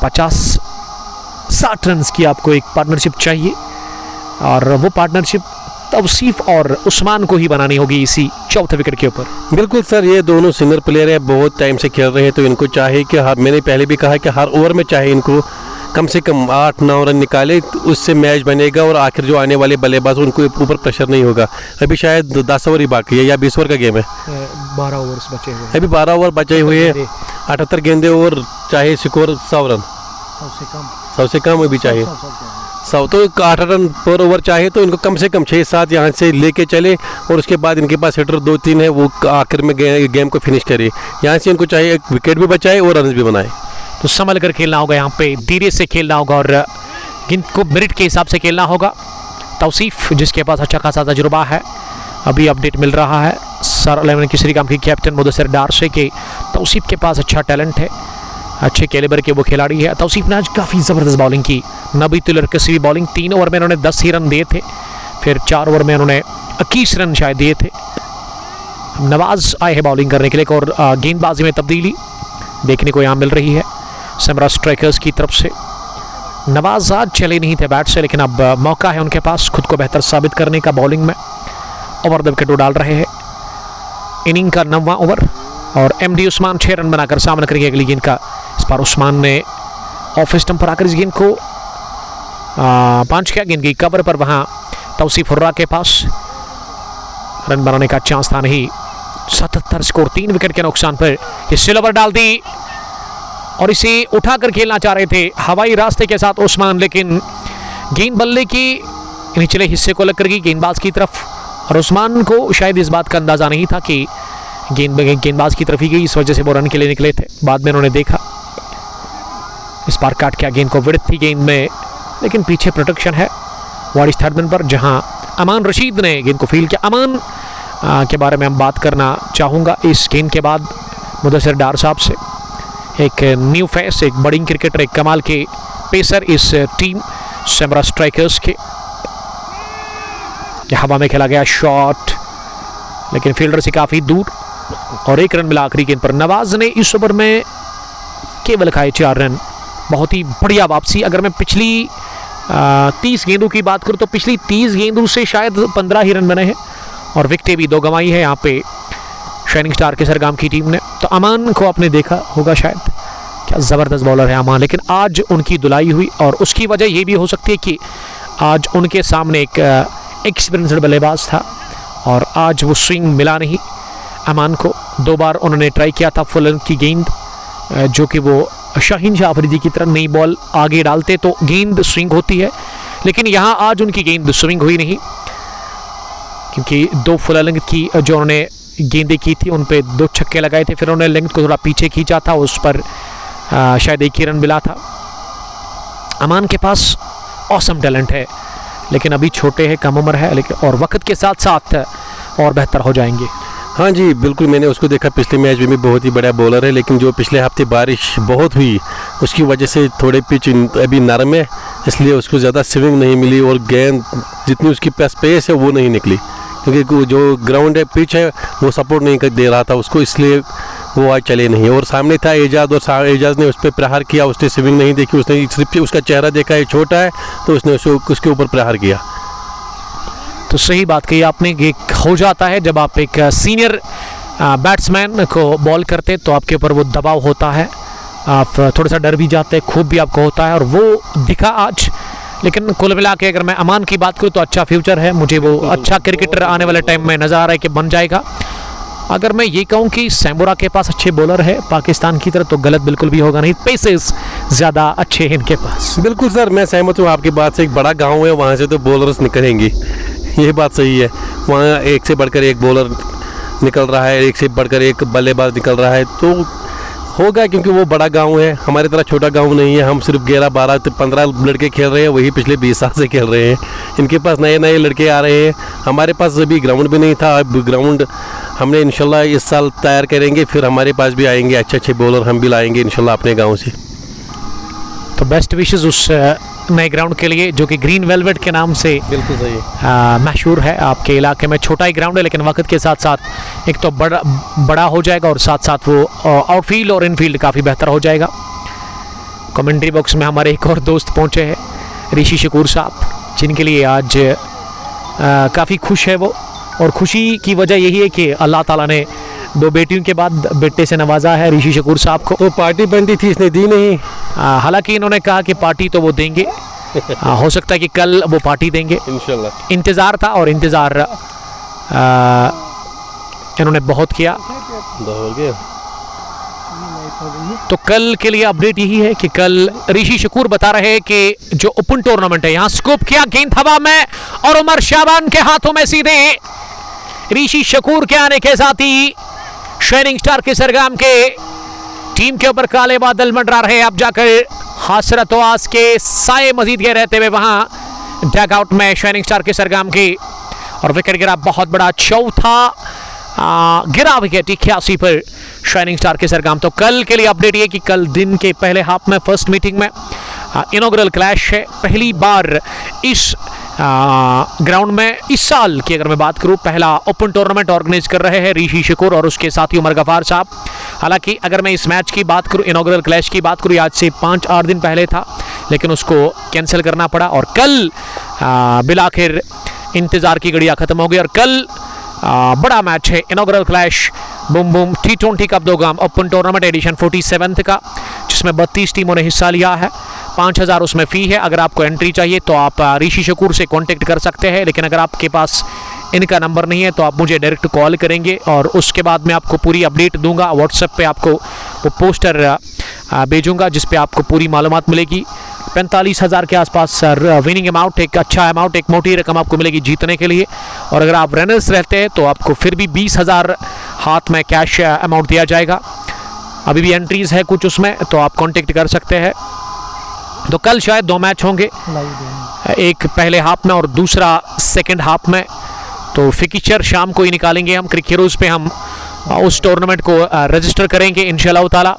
S1: 50-60 रन की आपको एक पार्टनरशिप चाहिए, और वो पार्टनरशिप तौसीफ और उस्मान को ही बनानी होगी इसी 4थे विकेट के ऊपर।
S2: बिल्कुल सर, ये दोनों सीनियर प्लेयर है, बहुत टाइम से खेल रहे हैं, तो इनको चाहे कि मैंने पहले भी कहा कि हर ओवर में चाहे इनको कम से कम 8-9 रन निकाले, तो उससे मैच बनेगा और आखिर जो आने वाले बल्लेबाज उनको ऊपर प्रेशर नहीं होगा। अभी शायद 10 ओवर ही बाकी है या 20 ओवर का गेम है,
S1: 12 ओवर्स बचे हुए,
S2: अभी 12 ओवर बचे हुए हैं, 78 गेंदे और चाहे स्कोर 100 रन, सबसे कम भी चाहिए 100, तो 8 रन पर ओवर चाहे तो इनको कम से कम 6-7 यहाँ से लेके चले, और उसके बाद इनके पास हिटर 2-3 है, वो आखिर में गेम को फिनिश करे। यहाँ से इनको चाहिए एक विकेट भी बचाए और रन भी बनाए।
S1: तो संभल कर खेलना होगा, यहाँ पे धीरे से खेलना होगा और गेंद को मेरिट के हिसाब से खेलना होगा। तौसीफ जिसके पास अच्छा खासा तजुर्बा है, अभी अपडेट मिल रहा है सर 11 किसरी काम की कैप्टन मुदस्सिर डार से कि तौसीफ के पास अच्छा टैलेंट है, अच्छे कैलिबर के वो खिलाड़ी है। तौसीफ ने आज काफ़ी ज़बरदस्त बॉलिंग की, नबी तुलर किसी बॉलिंग 3 ओवर में उन्होंने 10 ही रन दिए थे, फिर 4 ओवर में उन्होंने 21 रन शायद दिए थे। नवाज आए हैं बॉलिंग करने के लिए, और गेंदबाजी में तब्दीली देखने को यहाँ मिल रही है समरा स्ट्राइकर्स की तरफ से। नवाज आज चले नहीं थे बैट से, लेकिन अब मौका है उनके पास खुद को बेहतर साबित करने का बॉलिंग में। ओवर द विकेट डाल रहे हैं, इनिंग का 9वां ओवर, और एमडी उस्मान 6 रन बनाकर सामना करेंगे अगली गेंद का। इस पर उस्मान ने ऑफ स्टंप पर आकर इस गेंद को पांच किया, गेंद की कवर पर वहां तौसीफ हुर्रा के पास रन बनाने का चांस था नहीं। 77 स्कोर 3 विकेट के नुकसान पर ये सिल्वर डाल दी, और इसे उठाकर खेलना चाह रहे थे हवाई रास्ते के साथ उस्मान, लेकिन गेंद बल्ले की निचले हिस्से को लगकर गई गेंदबाज की तरफ, और उस्मान को शायद इस बात का अंदाज़ा नहीं था कि गेंदबाज की तरफ ही गई, इस वजह से वो रन के लिए निकले थे। बाद में उन्होंने देखा इस बार काट किया, गेंद को विड्थ थी गेंद में, लेकिन पीछे प्रोटेक्शन है वारिस थर्ड मैन पर, जहां अमान रशीद ने गेंद को फील्ड किया। अमान के बारे में हम बात करना चाहूँगा इस गेंद के बाद मुदस्सिर डार साहब से। एक न्यू फेस, एक बडिंग क्रिकेटर, एक कमाल के पेसर इस टीम समरा स्ट्राइकर्स के। हवा में खेला गया शॉट, लेकिन फील्डर से काफ़ी दूर, और 1 रन मिला आखिरी गेंद पर। नवाज ने इस ओवर में केवल खाए 4 रन, बहुत ही बढ़िया वापसी। अगर मैं पिछली 30 गेंदों की बात करूं तो पिछली 30 गेंदों से शायद 15 ही रन बने हैं, और विकेटें भी 2 गंवाई है यहाँ पे शाइनिंग स्टार के सरगाम की टीम ने। तो अमान को आपने देखा होगा शायद, क्या ज़बरदस्त बॉलर है अमान, लेकिन आज उनकी धुलाई हुई, और उसकी वजह ये भी हो सकती है कि आज उनके सामने एक एक्सपीरियंस्ड बल्लेबाज था, और आज वो स्विंग मिला नहीं अमान को। 2 बार उन्होंने ट्राई किया था फुल की गेंद, जो कि वो शाहीन शाह अफरीदी की तरह नई बॉल आगे डालते तो गेंद स्विंग होती है, लेकिन यहाँ आज उनकी गेंद स्विंग हुई नहीं, क्योंकि 2 फुल लेंथ की जो उन्होंने गेंदें की थी उन पे 2 छक्के लगाए थे, फिर उन्होंने लेंथ को थोड़ा पीछे खींचा था, उस पर शायद 1 ही रन मिला था। अमान के पास ऑसम टैलेंट है, लेकिन अभी छोटे हैं, कम उम्र है, लेकिन और वक्त के साथ साथ और बेहतर हो जाएंगे।
S2: हाँ जी बिल्कुल, मैंने उसको देखा पिछले मैच में भी, बहुत ही बड़ा बॉलर है, लेकिन जो पिछले हफ्ते बारिश बहुत हुई उसकी वजह से थोड़े पिच अभी नरम है, इसलिए उसको ज़्यादा स्विंग नहीं मिली, और गेंद जितनी उसकी स्पेस है वो नहीं निकली, क्योंकि जो ग्राउंड है, पिच है, वो सपोर्ट नहीं दे रहा था उसको, इसलिए वो आज चले नहीं। और सामने था एजाज, और एजाज ने उस पर प्रहार किया, उसने स्विंग नहीं देखी, उसने सिर्फ उसका चेहरा देखा है छोटा है, तो उसने उसके ऊपर प्रहार किया।
S1: तो सही बात कही आपने कि हो जाता है जब आप एक सीनियर बैट्समैन को बॉल करते तो आपके ऊपर वो दबाव होता है, आप थोड़ा सा डर भी जाते हैं, खूब भी आपको होता है, और वो दिखा आज। लेकिन कुल मिला के अगर मैं अमान की बात करूँ तो अच्छा फ्यूचर है, मुझे वो अच्छा क्रिकेटर आने वाले टाइम में नज़र आ रहा है कि बन जाएगा। अगर मैं ये कहूँ कि सैमुरा के पास अच्छे बॉलर है पाकिस्तान की तरह, तो गलत बिल्कुल भी होगा नहीं। पेसेस ज़्यादा अच्छे हैं इनके पास।
S2: बिल्कुल सर, मैं सहमत हूँ आपकी बात से। एक बड़ा गांव है, वहाँ से तो बॉलर्स निकलेंगे, ये बात सही है। वहाँ एक से बढ़कर एक बॉलर निकल रहा है, एक से बढ़कर एक बल्लेबाज निकल रहा है, तो होगा, क्योंकि वो बड़ा गांव है। हमारी तरह छोटा गांव नहीं है। हम सिर्फ 11, 12, 15 लड़के खेल रहे हैं, वही पिछले 20 साल से खेल रहे हैं। इनके पास नए नए लड़के आ रहे हैं। हमारे पास अभी ग्राउंड भी नहीं था। अब ग्राउंड हमने इंशाल्लाह इस साल तैयार करेंगे, फिर हमारे पास भी आएंगे अच्छे अच्छे बॉलर, हम भी लाएंगे इंशाल्लाह अपने गाँव से।
S1: तो बेस्ट विशेस उस नए ग्राउंड के लिए जो कि ग्रीन वेलवेट के नाम से
S2: बिल्कुल सही
S1: मशहूर है आपके इलाके में। छोटा ही ग्राउंड है, लेकिन वक्त के साथ साथ एक तो बड़ा हो जाएगा और साथ साथ वो आउटफील्ड और इनफील्ड काफ़ी बेहतर हो जाएगा। कमेंट्री बॉक्स में हमारे एक और दोस्त पहुंचे हैं, ऋषि शकूर साहब, जिनके लिए आज काफ़ी खुश है वो। और खुशी की वजह यही है कि अल्लाह ताला ने 2 बेटियों के बाद बेटे से नवाजा है ऋषि शकूर साहब को।
S2: तो पार्टी बनती थी, इसने दी नहीं।
S1: हालांकि इन्होंने कहा कि पार्टी तो वो देंगे। हो सकता है कि कल वो पार्टी देंगे,
S2: इंशाल्लाह।
S1: इंतज़ार था और इंतज़ार इन्होंने बहुत किया।
S2: हो गया।
S1: तो कल के लिए अपडेट यही है कि कल ऋषि शकूर बता रहे हैं कि जो ओपन टूर्नामेंट है, यहाँ स्कूप किया, गेंद हवा में और उमर शाबान के हाथों में सीधे। ऋषि शकूर के आने के साथ ही शाइनिंग स्टार के सरगाम के टीम के ऊपर काले बादल मंडरा रहे। अब जाकर हसरत आस के साए मजीद के रहते हुए वहां डग आउट में शाइनिंग स्टार के सरगाम की, और विकेट गिरा बहुत बड़ा, चौथा गिरा विकेट 81 पर शाइनिंग स्टार के सरगाम। तो कल के लिए अपडेट ये कि कल दिन के पहले हाफ में फर्स्ट मीटिंग में इनॉग्रल क्लैश है। पहली बार इस ग्राउंड में इस साल की अगर मैं बात करूं, पहला ओपन टूर्नामेंट ऑर्गेनाइज कर रहे हैं ऋषि शकूर और उसके साथी उमर गफार साहब। हालांकि अगर मैं इस मैच की बात करूं, इनॉग्रल क्लैश की बात करूं, आज से 5-8 दिन पहले था, लेकिन उसको कैंसिल करना पड़ा और कल बिलाखिर इंतज़ार की घड़ियां खत्म हो गई और कल बड़ा मैच है, inaugural clash boom boom T20 cup 2 गाम ओपन टूर्नामेंट एडिशन 47 का, जिसमें 32 टीमों ने हिस्सा लिया है। 5000 उसमें फ़ी है। अगर आपको एंट्री चाहिए तो आप ऋषि शकूर से कांटेक्ट कर सकते हैं, लेकिन अगर आपके पास इनका नंबर नहीं है तो आप मुझे डायरेक्ट कॉल करेंगे और उसके बाद मैं आपको पूरी अपडेट दूंगा। व्हाट्सएप पे आपको वो पोस्टर भेजूंगा जिस पे आपको पूरी मालूमात मिलेगी। 45,000 के आसपास विनिंग अमाउंट, एक अच्छा अमाउंट, एक मोटी रकम आपको मिलेगी जीतने के लिए। और अगर आप रनर्स रहते हैं तो आपको फिर भी 20,000 हाथ में कैश अमाउंट दिया जाएगा। अभी भी एंट्रीज़ है कुछ उसमें, तो आप कांटेक्ट कर सकते हैं। तो कल शायद 2 मैच होंगे, एक पहले हाफ में और दूसरा सेकंड हाफ में। तो फिक्चर शाम को ही निकालेंगे हम क्रिक हीरोज़ पे, हम उस टूर्नामेंट को रजिस्टर करेंगे इंशाल्लाह ताला।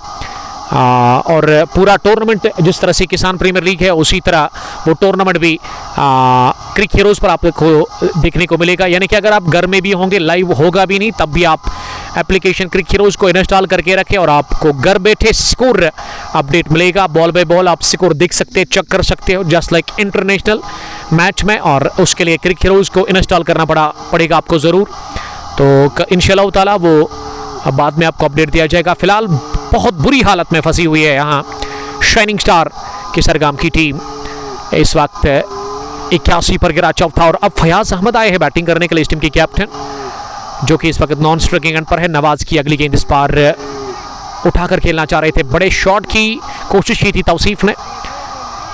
S1: और पूरा टूर्नामेंट जिस तरह से किसान प्रीमियर लीग है उसी तरह वो टूर्नामेंट भी क्रिक हीरोज़ पर आपको देखने को मिलेगा। यानी कि अगर आप घर में भी होंगे, लाइव होगा भी नहीं, तब भी आप एप्लीकेशन क्रिक हीरोज़ को इंस्टॉल करके रखें और आपको घर बैठे स्कोर अपडेट मिलेगा। बॉल बाय बॉल आप स्कोर देख सकते हैं, चेक कर सकते हो, जस्ट लाइक इंटरनेशनल मैच में। और उसके लिए क्रिक हीरोज़ को इंस्टॉल करना पड़ेगा आपको ज़रूर। तो इंशाल्लाह ताला वो बाद में आपको अपडेट दिया जाएगा। फिलहाल बहुत बुरी हालत में फंसी हुई है यहाँ शाइनिंग स्टार की सरगाम की टीम। इस वक्त 81 पर गिरा चौथा और अब फयाज अहमद आए हैं बैटिंग करने के लिए, इस टीम के कैप्टन, जो कि इस वक्त नॉन स्ट्राइकिंग एंड पर है। नवाज की अगली गेंद इस पार उठाकर खेलना चाह रहे थे, बड़े शॉट की कोशिश की थी तौसीफ ने।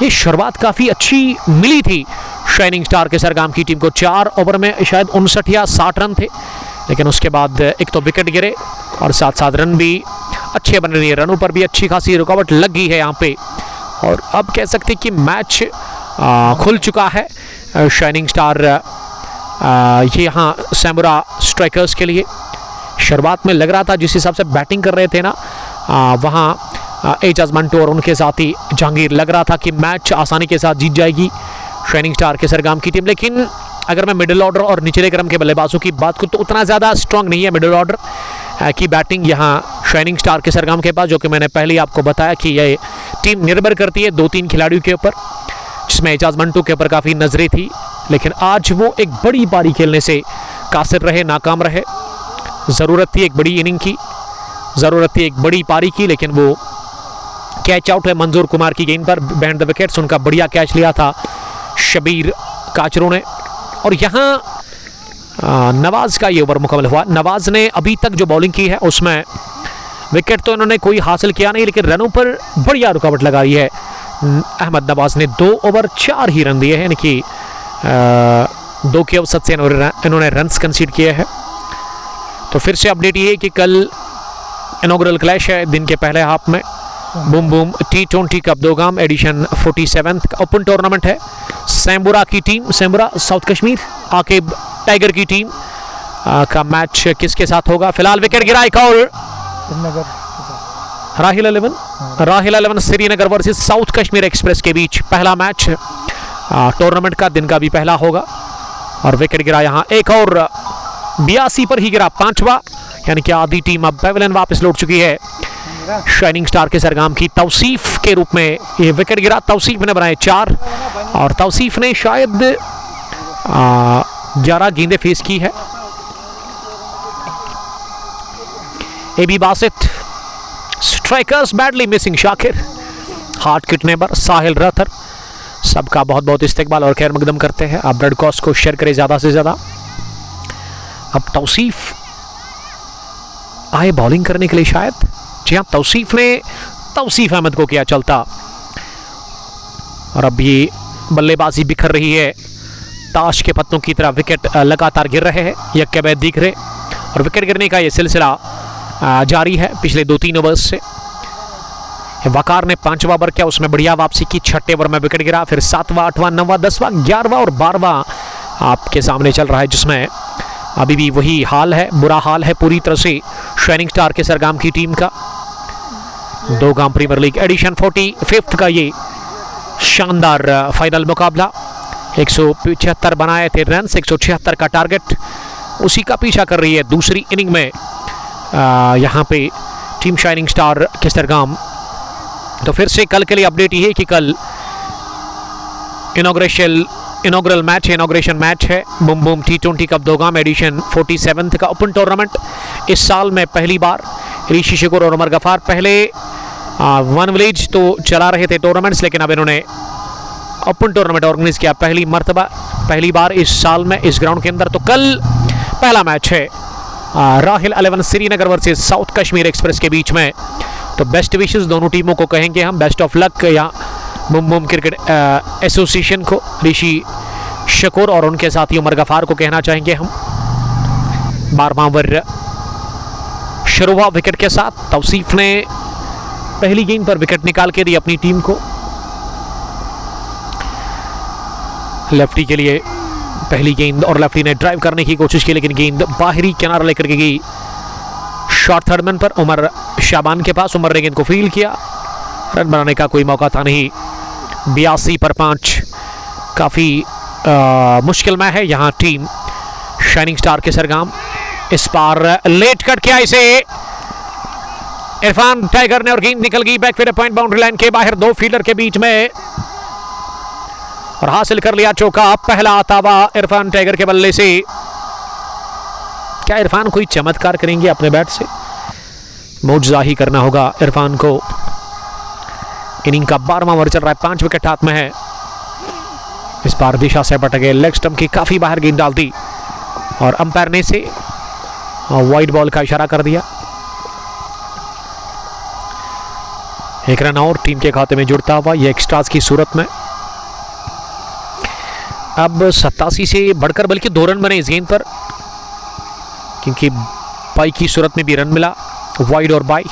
S1: ये शुरुआत काफ़ी अच्छी मिली थी शाइनिंग स्टार के सरगाम की टीम को। 4 ओवर में शायद 59 या 60 रन थे, लेकिन उसके बाद एक तो विकेट गिरे और साथ साथ रन भी अच्छे बन रही है। रनों पर भी अच्छी खासी रुकावट लग गई है यहाँ पे, और अब कह सकते कि मैच खुल चुका है शाइनिंग स्टार ये यहाँ सैमुरा स्ट्राइकर्स के लिए। शुरुआत में लग रहा था जिस हिसाब से बैटिंग कर रहे थे ना वहाँ एजाज मंटो और उनके साथी जहांगीर, लग रहा था कि मैच आसानी के साथ जीत जाएगी शाइनिंग स्टार के सरगाम की टीम। लेकिन अगर मैं मिडिल ऑर्डर और निचले क्रम के बल्लेबाजों की बात करूँ तो उतना ज़्यादा स्ट्रांग नहीं है मिडिल ऑर्डर की बैटिंग यहाँ शाइनिंग स्टार के सरगाम के पास, जो कि मैंने पहले ही आपको बताया कि ये टीम निर्भर करती है 2-3 खिलाड़ियों के ऊपर, जिसमें एजाज मंटो के ऊपर काफ़ी नजरें थी। लेकिन आज वो एक बड़ी पारी खेलने से कासिर रहे, नाकाम रहे। ज़रूरत थी एक बड़ी इनिंग की, ज़रूरत थी एक बड़ी पारी की, लेकिन वो कैच आउट है मंजूर कुमार की गेंद पर बिहाइंड द विकेट्स। उनका बढ़िया कैच लिया था शबीर काचरों ने। और यहाँ नवाज का ये ओवर मुकम्मल हुआ। नवाज ने अभी तक जो बॉलिंग की है उसमें विकेट तो इन्होंने कोई हासिल किया नहीं, लेकिन रनों पर बढ़िया रुकावट लगाई है। अहमद नवाज ने 2 ओवर 4 ही रन दिए हैं, यानी कि 2 के अवसर से इन्होंने रन्स कंसीड किए हैं। तो फिर से अपडेट ये है कि कल इनॉग्रल क्लैश है दिन के पहले हाफ में। Boom boom T20 cup Dogam edition 47 का ओपन टूर्नामेंट है। सेम्बुरा की team, Sambura south Kashmir, Aqib tiger की टीम का मैच किसके साथ होगा। फिलहाल विकेट गिरा एक और Rahil 11 Srinagar versus south Kashmir express के बीच पहला मैच टूर्नामेंट का, दिन का भी पहला होगा। और विकेट गिरा यहाँ एक और 82 पर ही गिरा, 5वां, यानी कि आधी टीम अब पेविलियन वापस लौट चुकी है। शाइनिंग स्टार के सरगाम की तौसीफ के रूप में ये विकेट गिरा। तौसीफ ने बनाए 4 और तौसीफ ने शायद 11 गेंदें फेस की है। AB Basit strikers badly missing, Shakir हार्ट किटने पर, साहिल रथर, सबका बहुत बहुत इस्तेकबाल और खैर मकदम करते हैं। आप ब्रॉडकास्ट को शेयर करें ज़्यादा से ज़्यादा। अब तौसीफ आए बॉलिंग करने के लिए शायद, जी हाँ, तौसीफ ने तौसीफ अहमद को किया चलता। और अब ये बल्लेबाजी बिखर रही है ताश के पत्तों की तरह, विकेट लगातार गिर रहे हैं, यक्के बैद दिख रहे और विकेट गिरने का ये सिलसिला जारी है पिछले 2-3 ओवर्स से। वकार ने 5वां ओवर किया, उसमें बढ़िया वापसी की, 6ठे ओवर में विकेट गिरा। फिर 7वां, 8वां, 9वां, 10वां, 11वां और 12वां आपके सामने चल रहा है, जिसमें अभी भी वही हाल है, बुरा हाल है पूरी तरह से शाइनिंग स्टार के सरगाम की टीम का। दोगाम प्रीमियर लीग एडिशन 45 का ये शानदार फाइनल मुकाबला। 175 बनाए थे रन, 176 का टारगेट, उसी का पीछा कर रही है दूसरी इनिंग में यहाँ पे टीम शाइनिंग स्टार के सरगाम। तो फिर से कल के लिए अपडेट ये है कि कल इनॉग्रेशन मैच है। Boom boom T20 cup Dogam edition 47 का ओपन टूर्नामेंट। इस साल में पहली बार ऋषि शकूर और उमर गफार, पहले वन विलेज तो चला रहे थे टूर्नामेंट्स, लेकिन अब इन्होंने ओपन टूर्नामेंट ऑर्गेनाइज किया पहली बार इस साल में इस ग्राउंड के अंदर। तो कल पहला मैच है Rahil 11 Srinagar versus south Kashmir express के बीच में। तो बेस्ट विशेस दोनों टीमों को कहेंगे हम, बेस्ट ऑफ लक या बूम बूम क्रिकेट एसोसिएशन को, ऋषि शकूर और उनके साथी उमर गफार को कहना चाहेंगे हम। 12वां ओवर शुरू हुआ विकेट के साथ। तौसीफ ने पहली गेंद पर विकेट निकाल के दी अपनी टीम को। लेफ्टी के लिए पहली गेंद और लेफ्टी ने ड्राइव करने की कोशिश की, लेकिन गेंद बाहरी किनारा लेकर के गई शॉर्ट थर्ड मैन पर उमर शाबान के पास। उमर ने गेंद को फील्ड किया, रन बनाने का कोई मौका था नहीं। 82 पर 5 काफ़ी मुश्किल में है यहाँ टीम शाइनिंग स्टार के सरगाम। इस बार लेट कट किया इसे इरफान टाइगर ने और गेंद निकल गई बैकफील्ड पॉइंट बाउंड्री लाइन के बाहर, 2 फील्डर के बीच में, और हासिल कर लिया चौका। पहला आतावा इरफान टाइगर के बल्ले से। क्या इरफान कोई चमत्कार करेंगे अपने बैट से? मौजज़ा ही करना होगा इरफान को। इनिंग का 12वां ओवर चल रहा है, 5 विकेट हाथ में है। इस बार दिशा से भटके, लेग स्टंप की काफी बाहर गेंद डाल दी और अंपायर ने से वाइड बॉल का इशारा कर दिया। एक रन और टीम के खाते में जुड़ता हुआ ये एक्स्ट्रास की सूरत में। अब 87 से बढ़कर बल्कि 2 रन बने इस गेंद पर, क्योंकि बाई की सूरत में भी रन मिला, वाइड और बाई।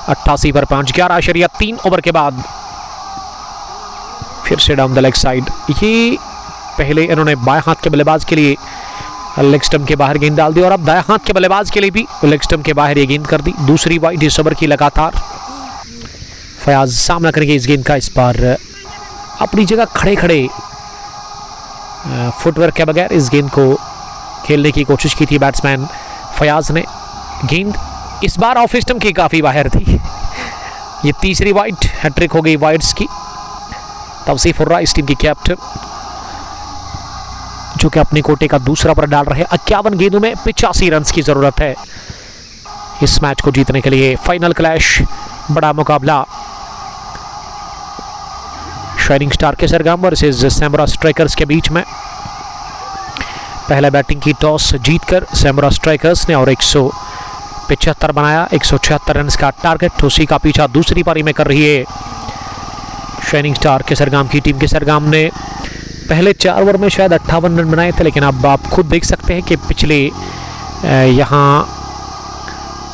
S1: 88 पर 5, 11.3 ओवर के बाद फिर से डाउन द लेग साइड। ये पहले इन्होंने बाएं हाथ के बल्लेबाज के लिए लेग स्टंप के बाहर गेंद डाल दी और अब दाएं हाथ के बल्लेबाज के लिए भी लेग स्टंप के बाहर ये गेंद कर दी। दूसरी वाइड इस ओवर की लगातार। फयाज सामना करेंगे इस गेंद का। इस बार अपनी जगह खड़े खड़े फुटवर्क के बगैर इस गेंद को खेलने की कोशिश की थी बैट्समैन फयाज ने। गेंद इस बार ऑफ स्टंप की काफ़ी बाहर थी। ये तीसरी वाइड, हैट्रिक हो गई वाइड्स की। तौसीफ उर्रा इस टीम की कैप्टन, जो कि अपने कोटे का दूसरा ओवर डाल रहे हैं। 51 गेंदों में 85 रन की जरूरत है इस मैच को जीतने के लिए। फाइनल क्लैश, बड़ा मुकाबला शाइनिंग स्टार के सरगम वर्सेस सैमुरा स्ट्राइकर्स के बीच में। पहले बैटिंग की टॉस जीतकर सैमुरा स्ट्राइकर्स ने और 175 बनाया। 176 रन का टारगेट, उसी का पीछा दूसरी पारी में कर रही है शाइनिंग स्टार केसरगाम की टीम। केसरगाम ने पहले 4 ओवर में शायद 58 रन बनाए थे, लेकिन अब आप खुद देख सकते हैं कि पिछले यहाँ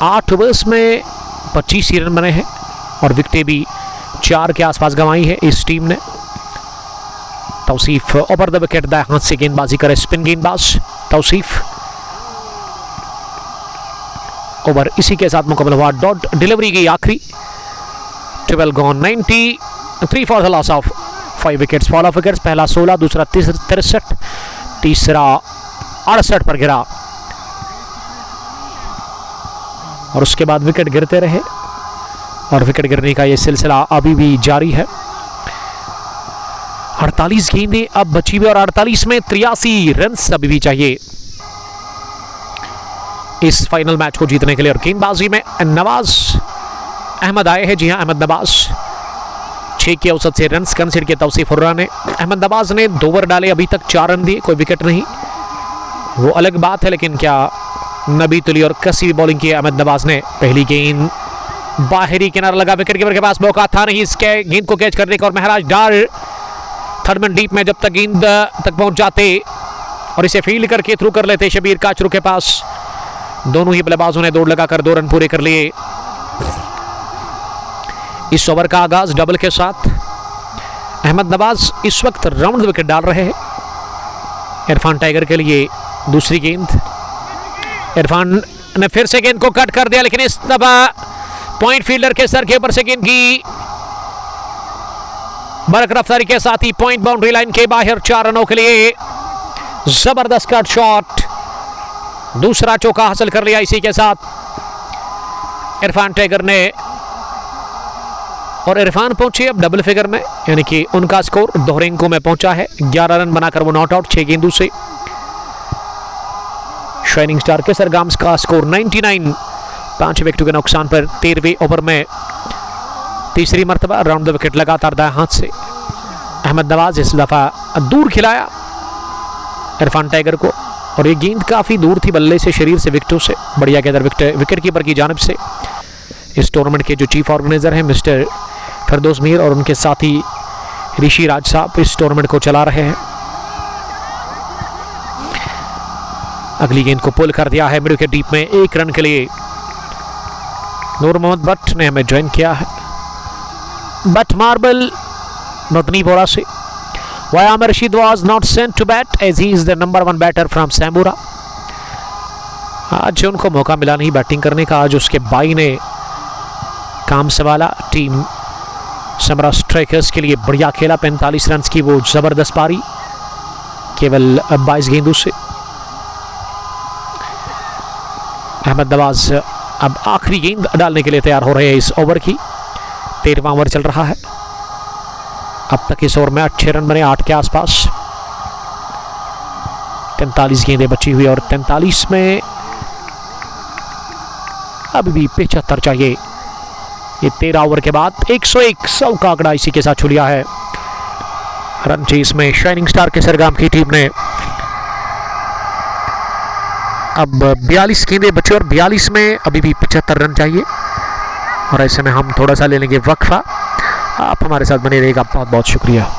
S1: 8 ओवर्स में 25 ही रन बने हैं और विकेटें भी 4 के आसपास गंवाई है इस टीम ने। तौसीफ ओवर द विकेट दाएं हाथ से गेंदबाजी करे स्पिन गेंदबाज तौसीफ। ओवर इसी के साथ मुकम्मल हुआ। डॉट डिलीवरी की आखिरी 12 gone 93 for the loss of 5 wickets. Fall of wickets, पहला 16, दूसरा 63, तीसरा 68 पर गिरा और उसके बाद विकेट गिरते रहे और विकेट गिरने का ये सिलसिला अभी भी जारी है। 48 गेंदें अब बची हुई और 48 में 83 रन अभी भी चाहिए इस फाइनल मैच को जीतने के लिए। और गेंदबाजी में नवाज अहमद आए हैं। जी हां, अहमद नवाज 6 की औसत से रन कंसीड किए तौसीफ हुर्रा ने। अहमद नवाज ने 2 ओवर डाले, अभी तक 4 रन दिए, कोई विकेट नहीं, वो अलग बात है। लेकिन क्या नबी तुली और कसी भी बॉलिंग की अहमद नवाज ने। पहली गेंद बाहरी किनारा लगा, विकेट कीपर के पास मौका था नहीं इसके गेंद को कैच करने का और महराज डार थर्ड मैन डीप में जब तक गेंद तक पहुंच जाते और इसे फील्ड करके थ्रू कर लेते शबीर काचरू के पास। दोनों ही बल्लेबाजों ने दौड़ लगाकर 2 रन पूरे कर लिए। इस ओवर का आगाज डबल के साथ। अहमद नवाज इस वक्त राउंड विकेट डाल रहे हैं। इरफान टाइगर के लिए दूसरी गेंद, इरफान ने फिर से गेंद को कट कर दिया, लेकिन इस दफा पॉइंट फील्डर के सर के ऊपर से गेंद की बरकरारी के साथ ही पॉइंट बाउंड्री लाइन के बाहर 4 रनों के लिए जबरदस्त कट शॉट, दूसरा चौका हासिल कर लिया। इसी के साथ इरफान टाइगर ने और इरफान पहुंचे अब डबल फिगर में, यानी कि उनका स्कोर दोहरे अंकों में पहुंचा है। 11 रन बनाकर वो नॉट आउट 6 गेंदों से। शाइनिंग स्टार केसरगाम का स्कोर 99, 5 विकेटों के नुकसान पर 13वें ओवर में तीसरी मरतबा राउंड द विकेट लगातार दाएं हाथ से। अहमद नवाज इस दफा दूर खिलाया इरफान टाइगर को और ये गेंद काफी दूर थी बल्ले से, शरीर से, विकेटों से। बढ़िया गेंदर विकेट कीपर की जानिब से। इस टूर्नामेंट के जो चीफ ऑर्गेनाइजर हैं मिस्टर फिरदौस मीर और उनके साथी ऋषि राज साहब इस टूर्नामेंट को चला रहे हैं। अगली गेंद को पुल कर दिया है मिड विकेट डीप में 1 रन के लिए। नूर मोहम्मद भट्ट ने हमें ज्वाइन किया है। बट मार्बल नौतनीपोरा से। Wayam Rashid was not sent to bat as he is the number 1 batter from Sambura. आज उनको मौका मिला नहीं बैटिंग करने का। आज उसके भाई ने काम संभाला। टीम समरा स्ट्राइकर्स के लिए बढ़िया खेला। 45 रन की वो जबरदस्त पारी केवल 22 गेंदों से। अहमद नवाज अब आखिरी गेंद डालने के लिए तैयार हो रहे हैं इस ओवर की। 13वां ओवर चल रहा है। अब तक इस ओवर में 8 रन बने, 8 के आसपास। 43 गेंदें बची हुई और 43 में अभी भी 75 चाहिए। ये 13 ओवर के बाद 101 100 का आंकड़ा इसी के साथ छू लिया है। रन चेस में शाइनिंग स्टार केसरगाम की टीम ने अब 42 गेंदें बची और 42 में अभी भी 75 रन चाहिए। और ऐसे में हम थोड़ा सा ले लेंगे वक्फा। आप हमारे साथ बने रहिएगा। बहुत बहुत शुक्रिया।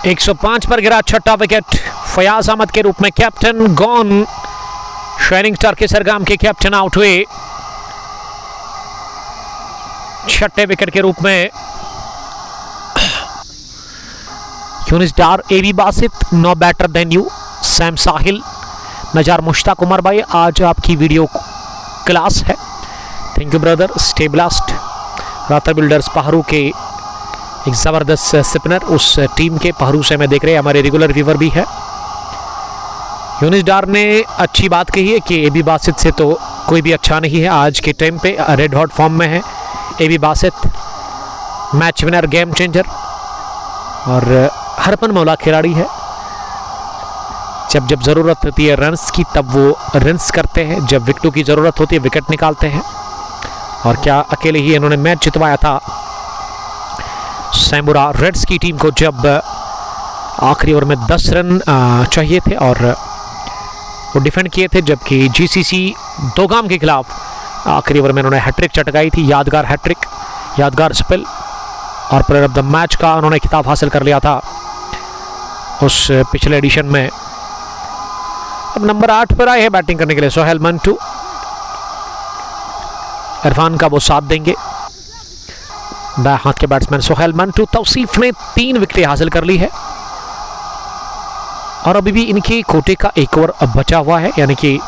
S1: एक 105 पर गिरा छठा विकेट। फयाज अहमद के रूप में captain gone. Shining star Kesargam के कैप्टन आउट हुए। छठे विकेट के रूप में Younis Dar, Abi Basit, no batter than you, Saim Sahil, Nazar Mushtaq Umar भाई, आज आपकी वीडियो क्लास है, thank you brother, stay blast. राता बिल्डर्स पहरू के एक ज़बरदस्त स्पिनर, उस टीम के पहरू से मैं देख रहे हैं, हमारे रेगुलर व्यूवर भी है। यूनिस डार ने अच्छी बात कही है कि एबी बासित से तो कोई भी अच्छा नहीं है, आज के टाइम पे रेड हॉट फॉर्म में है AB Basit, match winner, game changer और हरपन मौला खिलाड़ी है। जब जब ज़रूरत होती है रन्स की तब वो रन्स करते हैं, जब विकेटों की ज़रूरत होती है विकेट निकालते हैं। और क्या अकेले ही इन्होंने मैच जितवाया था सैमुरा रेड्स की टीम को, जब आखिरी ओवर में 10 रन चाहिए थे और वो डिफेंड किए थे, जबकि जीसीसी दोगाम के खिलाफ आखिरी ओवर में उन्होंने हैट्रिक चटकाई थी, यादगार हैट्रिक, यादगार स्पेल, और प्लेयर ऑफ द मैच का उन्होंने खिताब हासिल कर लिया था उस पिछले एडिशन में। अब नंबर 8 पर आए हैं बैटिंग करने के लिए सोहेल मंटू, इरफान का वो साथ देंगे। दाएं हाथ के बैट्समैन सोहेल मंटू, तौसीफ ने 3 विकेटें हासिल कर ली है और अभी भी इनके कोटे का एक ओवर बचा हुआ है, यानी कि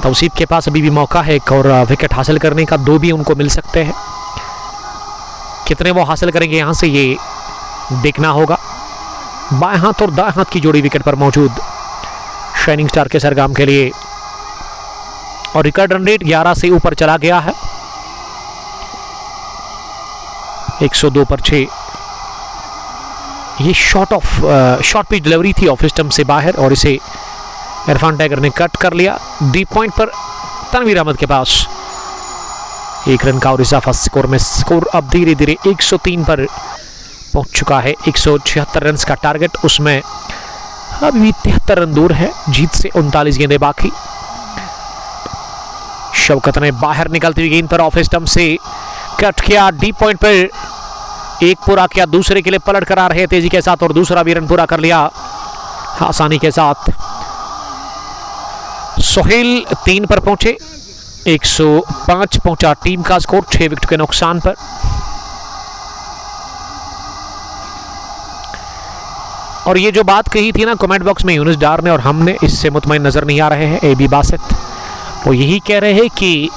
S1: तौसीफ के पास अभी भी मौका है एक और विकेट हासिल करने का, 2 भी उनको मिल सकते हैं। कितने वो हासिल करेंगे यहाँ से ये देखना होगा। बाएं हाथ और दाएं हाथ की जोड़ी विकेट पर मौजूद शाइनिंग स्टार के सरगम के लिए, और रिकॉर्ड रन रेट 11 से ऊपर चला गया है, 102 पर 6। ये शॉर्ट पिच डिलीवरी थी ऑफ स्टंप से बाहर और इसे इरफान टाइगर ने कट कर लिया। डीप पॉइंट पर तनवीर अहमद के पास 1 रन का और इजाफा स्कोर में, स्कोर अब धीरे धीरे 103 पर पहुंच चुका है। 176 रन का टारगेट, उसमें अभी भी 73 रन दूर है जीत से, 39 गेंदें बाकी। शौकत ने बाहर निकलती हुई गेंद पर ऑफ स्टंप से कट किया, डीप पॉइंट पर एक पूरा किया, दूसरे के लिए पलट कर आ रहे तेजी के साथ और दूसरा भी रन पूरा कर लिया आसानी के साथ। सोहेल 3 पर पहुंचे, 105 पहुंचा टीम का स्कोर 6 विकेट के नुकसान पर। और ये जो बात कही थी ना कमेंट बॉक्स में यूनिस डार ने और हमने, इससे मुतमईन नजर नहीं आ रहे हैं एबी बासित, वो यही कह रहे हैं कि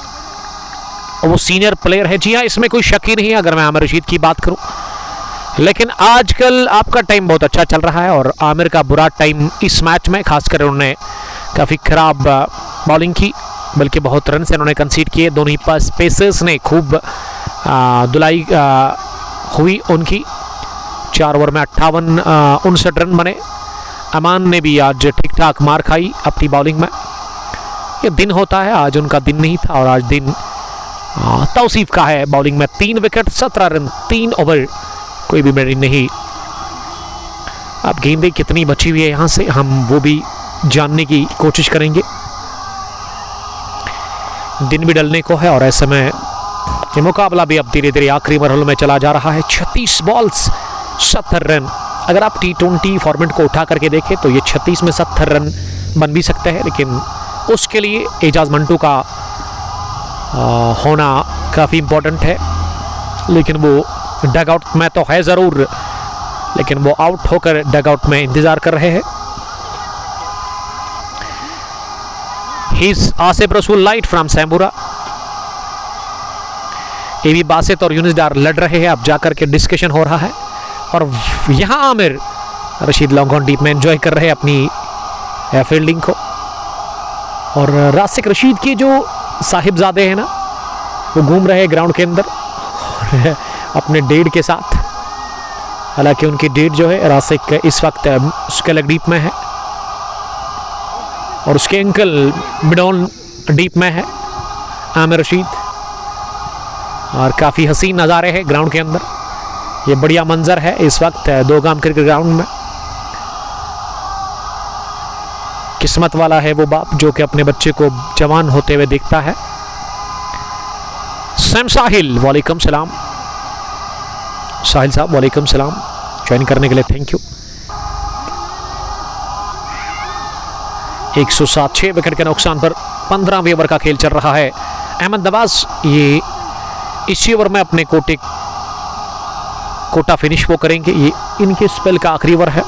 S1: वो सीनियर प्लेयर है। जी हाँ, इसमें कोई शक ही नहीं है अगर मैं आमिर रशीद की बात करूं, लेकिन आजकल आपका टाइम बहुत अच्छा चल रहा है और आमिर का बुरा टाइम इस मैच में, खासकर उन्होंने काफ़ी खराब बॉलिंग की, बल्कि बहुत रन से उन्होंने कंसीड किए। दोनों ही पेसर्स ने खूब धुलाई हुई उनकी, 4 ओवर में 59 रन बने। अमान ने भी आज ठीक ठाक मार खाई अपनी बॉलिंग में। ये दिन होता है, आज उनका दिन नहीं था और आज दिन तौसीफ का है। बॉलिंग में 3 विकेट, 17 रन, 3 ओवर, कोई भी बैटिंग नहीं। अब गेंदें कितनी बची हुई है यहाँ से हम वो भी जानने की कोशिश करेंगे। दिन भी डलने को है और ऐसे में ये मुकाबला भी अब धीरे धीरे आखिरी मरहले में चला जा रहा है। 36 बॉल्स 70 रन। अगर आप T20 फॉर्मेट को उठा करके देखें तो ये 36 में 70 रन बन भी सकते हैं, लेकिन उसके लिए एजाज मंटू का होना काफ़ी इम्पोर्टेंट है। लेकिन वो डग आउट में तो है ज़रूर, लेकिन वो आउट होकर डग आउट में इंतज़ार कर रहे हैं। आसिफ रसूल लाइट फ्रॉम सैमुरा, एबी बासित और यूनिस डार लड़ रहे हैं। अब जाकर के डिस्कशन हो रहा है और यहाँ Aamir Rashid long on deep में एंजॉय कर रहे हैं अपनी फील्डिंग को। और रासिक रशीद के जो साहिबजादे हैं ना, वो घूम रहे हैं ग्राउंड के अंदर और अपने डेड के साथ। हालांकि उनकी डेड जो है रासिक इस वक्त उसके लेग डीप में है और उसके अंकल मिडॉन डीप में है, आमिर रशीद। और काफ़ी हसीन नज़ारे हैं ग्राउंड के अंदर। ये बढ़िया मंजर है इस वक्त दोगाम क्रिकेट ग्राउंड में। किस्मत वाला है वो बाप जो कि अपने बच्चे को जवान होते हुए देखता है। सैम साहिल, वालेकुम सलाम। साहिल साहब वालेकुम सलाम, ज्वाइन करने के लिए थैंक यू। 107 6 विकेट के नुकसान पर 15वें ओवर का खेल चल रहा है। अहमद नवाज ये इसी ओवर में अपने कोटा फिनिश वो करेंगे। ये इनके स्पेल का आखिरी ओवर है।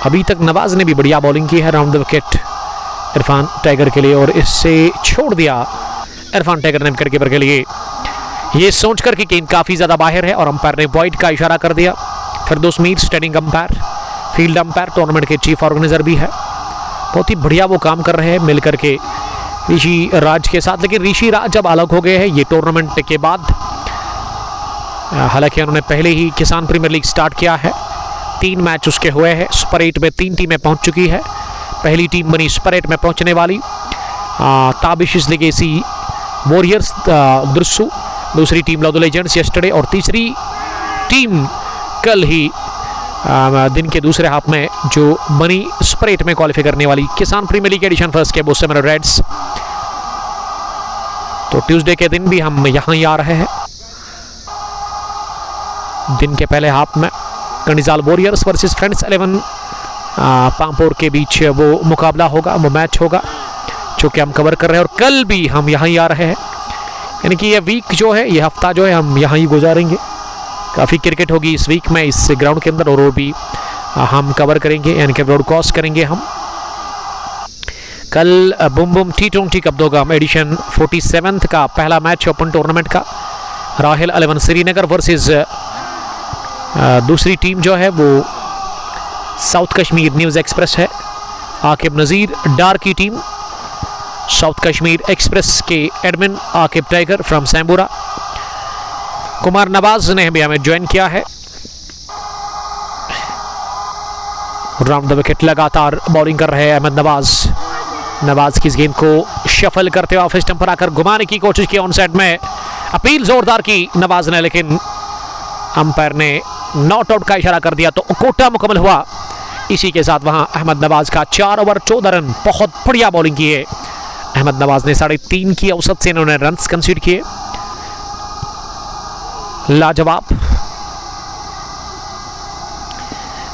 S1: अभी तक नवाज ने भी बढ़िया बॉलिंग की है round the wicket Irfan tiger के लिए, और इससे छोड़ दिया इरफान टाइगर ने विकेट कीपर के लिए, ये सोचकर कि गेंद काफी ज्यादा बाहर है और अंपायर ने वाइड का इशारा कर दिया। Firdous Mir standing umpire, field umpire, tournament के चीफ ऑर्गेनाइजर भी है। बहुत ही बढ़िया वो काम कर रहे हैं मिलकर के ऋषि राज के साथ। लेकिन ऋषि राज अब अलग हो गए हैं ये टूर्नामेंट के बाद। हालांकि उन्होंने पहले ही किसान प्रीमियर लीग स्टार्ट किया है, 3 मैच उसके हुए हैं। सुपर 8 में 3 टीमें पहुंच चुकी है। पहली टीम बनी सुपर 8 में पहुंचने वाली ताबिश लेगेसी वॉरियर्स दुर्सू, दूसरी टीम लौदो लेजेंड्स यस्टरडे, और तीसरी टीम कल ही दिन के दूसरे हाफ में जो बनी सुपर 8 में क्वालिफाई करने वाली किसान प्रीमियर लीग एडिशन फर्स्ट के बोस्टन रेड्स। तो ट्यूसडे के दिन भी हम यहाँ ही आ रहे हैं। दिन के पहले हाफ में कनिजाल वॉरियर्स वर्सेस फ्रेंड्स 11 पामपोर के बीच वो मुकाबला होगा, वो मैच होगा जो कि हम कवर कर रहे हैं। और कल भी हम यहाँ ही आ रहे हैं, यानी कि ये वीक जो है, ये हफ्ता जो है हम यहाँ ही गुजारेंगे। काफ़ी क्रिकेट होगी इस वीक में इस ग्राउंड के अंदर, और वो भी हम कवर करेंगे, यानी कि ब्रॉडकास्ट करेंगे हम। कल Bum Bum T20 cup Dogam edition 47 का पहला मैच ओपन टूर्नामेंट का राहिल 11 श्रीनगर वर्सेस दूसरी टीम जो है वो साउथ कश्मीर न्यूज़ एक्सप्रेस है। आकिब नज़ीर डार की टीम, साउथ कश्मीर एक्सप्रेस के admin Aqib tiger from Sambura. Kumar Nawaz ने भी हमें ज्वाइन किया है। राउंड द विकेट लगातार बॉलिंग कर रहे हैं अहमद नवाज की इस गेंद को शफल करते हुए ऑफ स्टंप पर आकर घुमाने की कोशिश की। ऑन साइड में अपील जोरदार की नवाज ने, लेकिन अंपायर ने नॉट आउट का इशारा कर दिया, तो कोटा मुकम्मल हुआ। इसी के साथ वहां अहमद नवाज का 4 ओवर 14 रन, बहुत बढ़िया बॉलिंग की है अहमद नवाज ने। 3.5 की औसत से इन्होंने रन्स कंसीड किए, लाजवाब।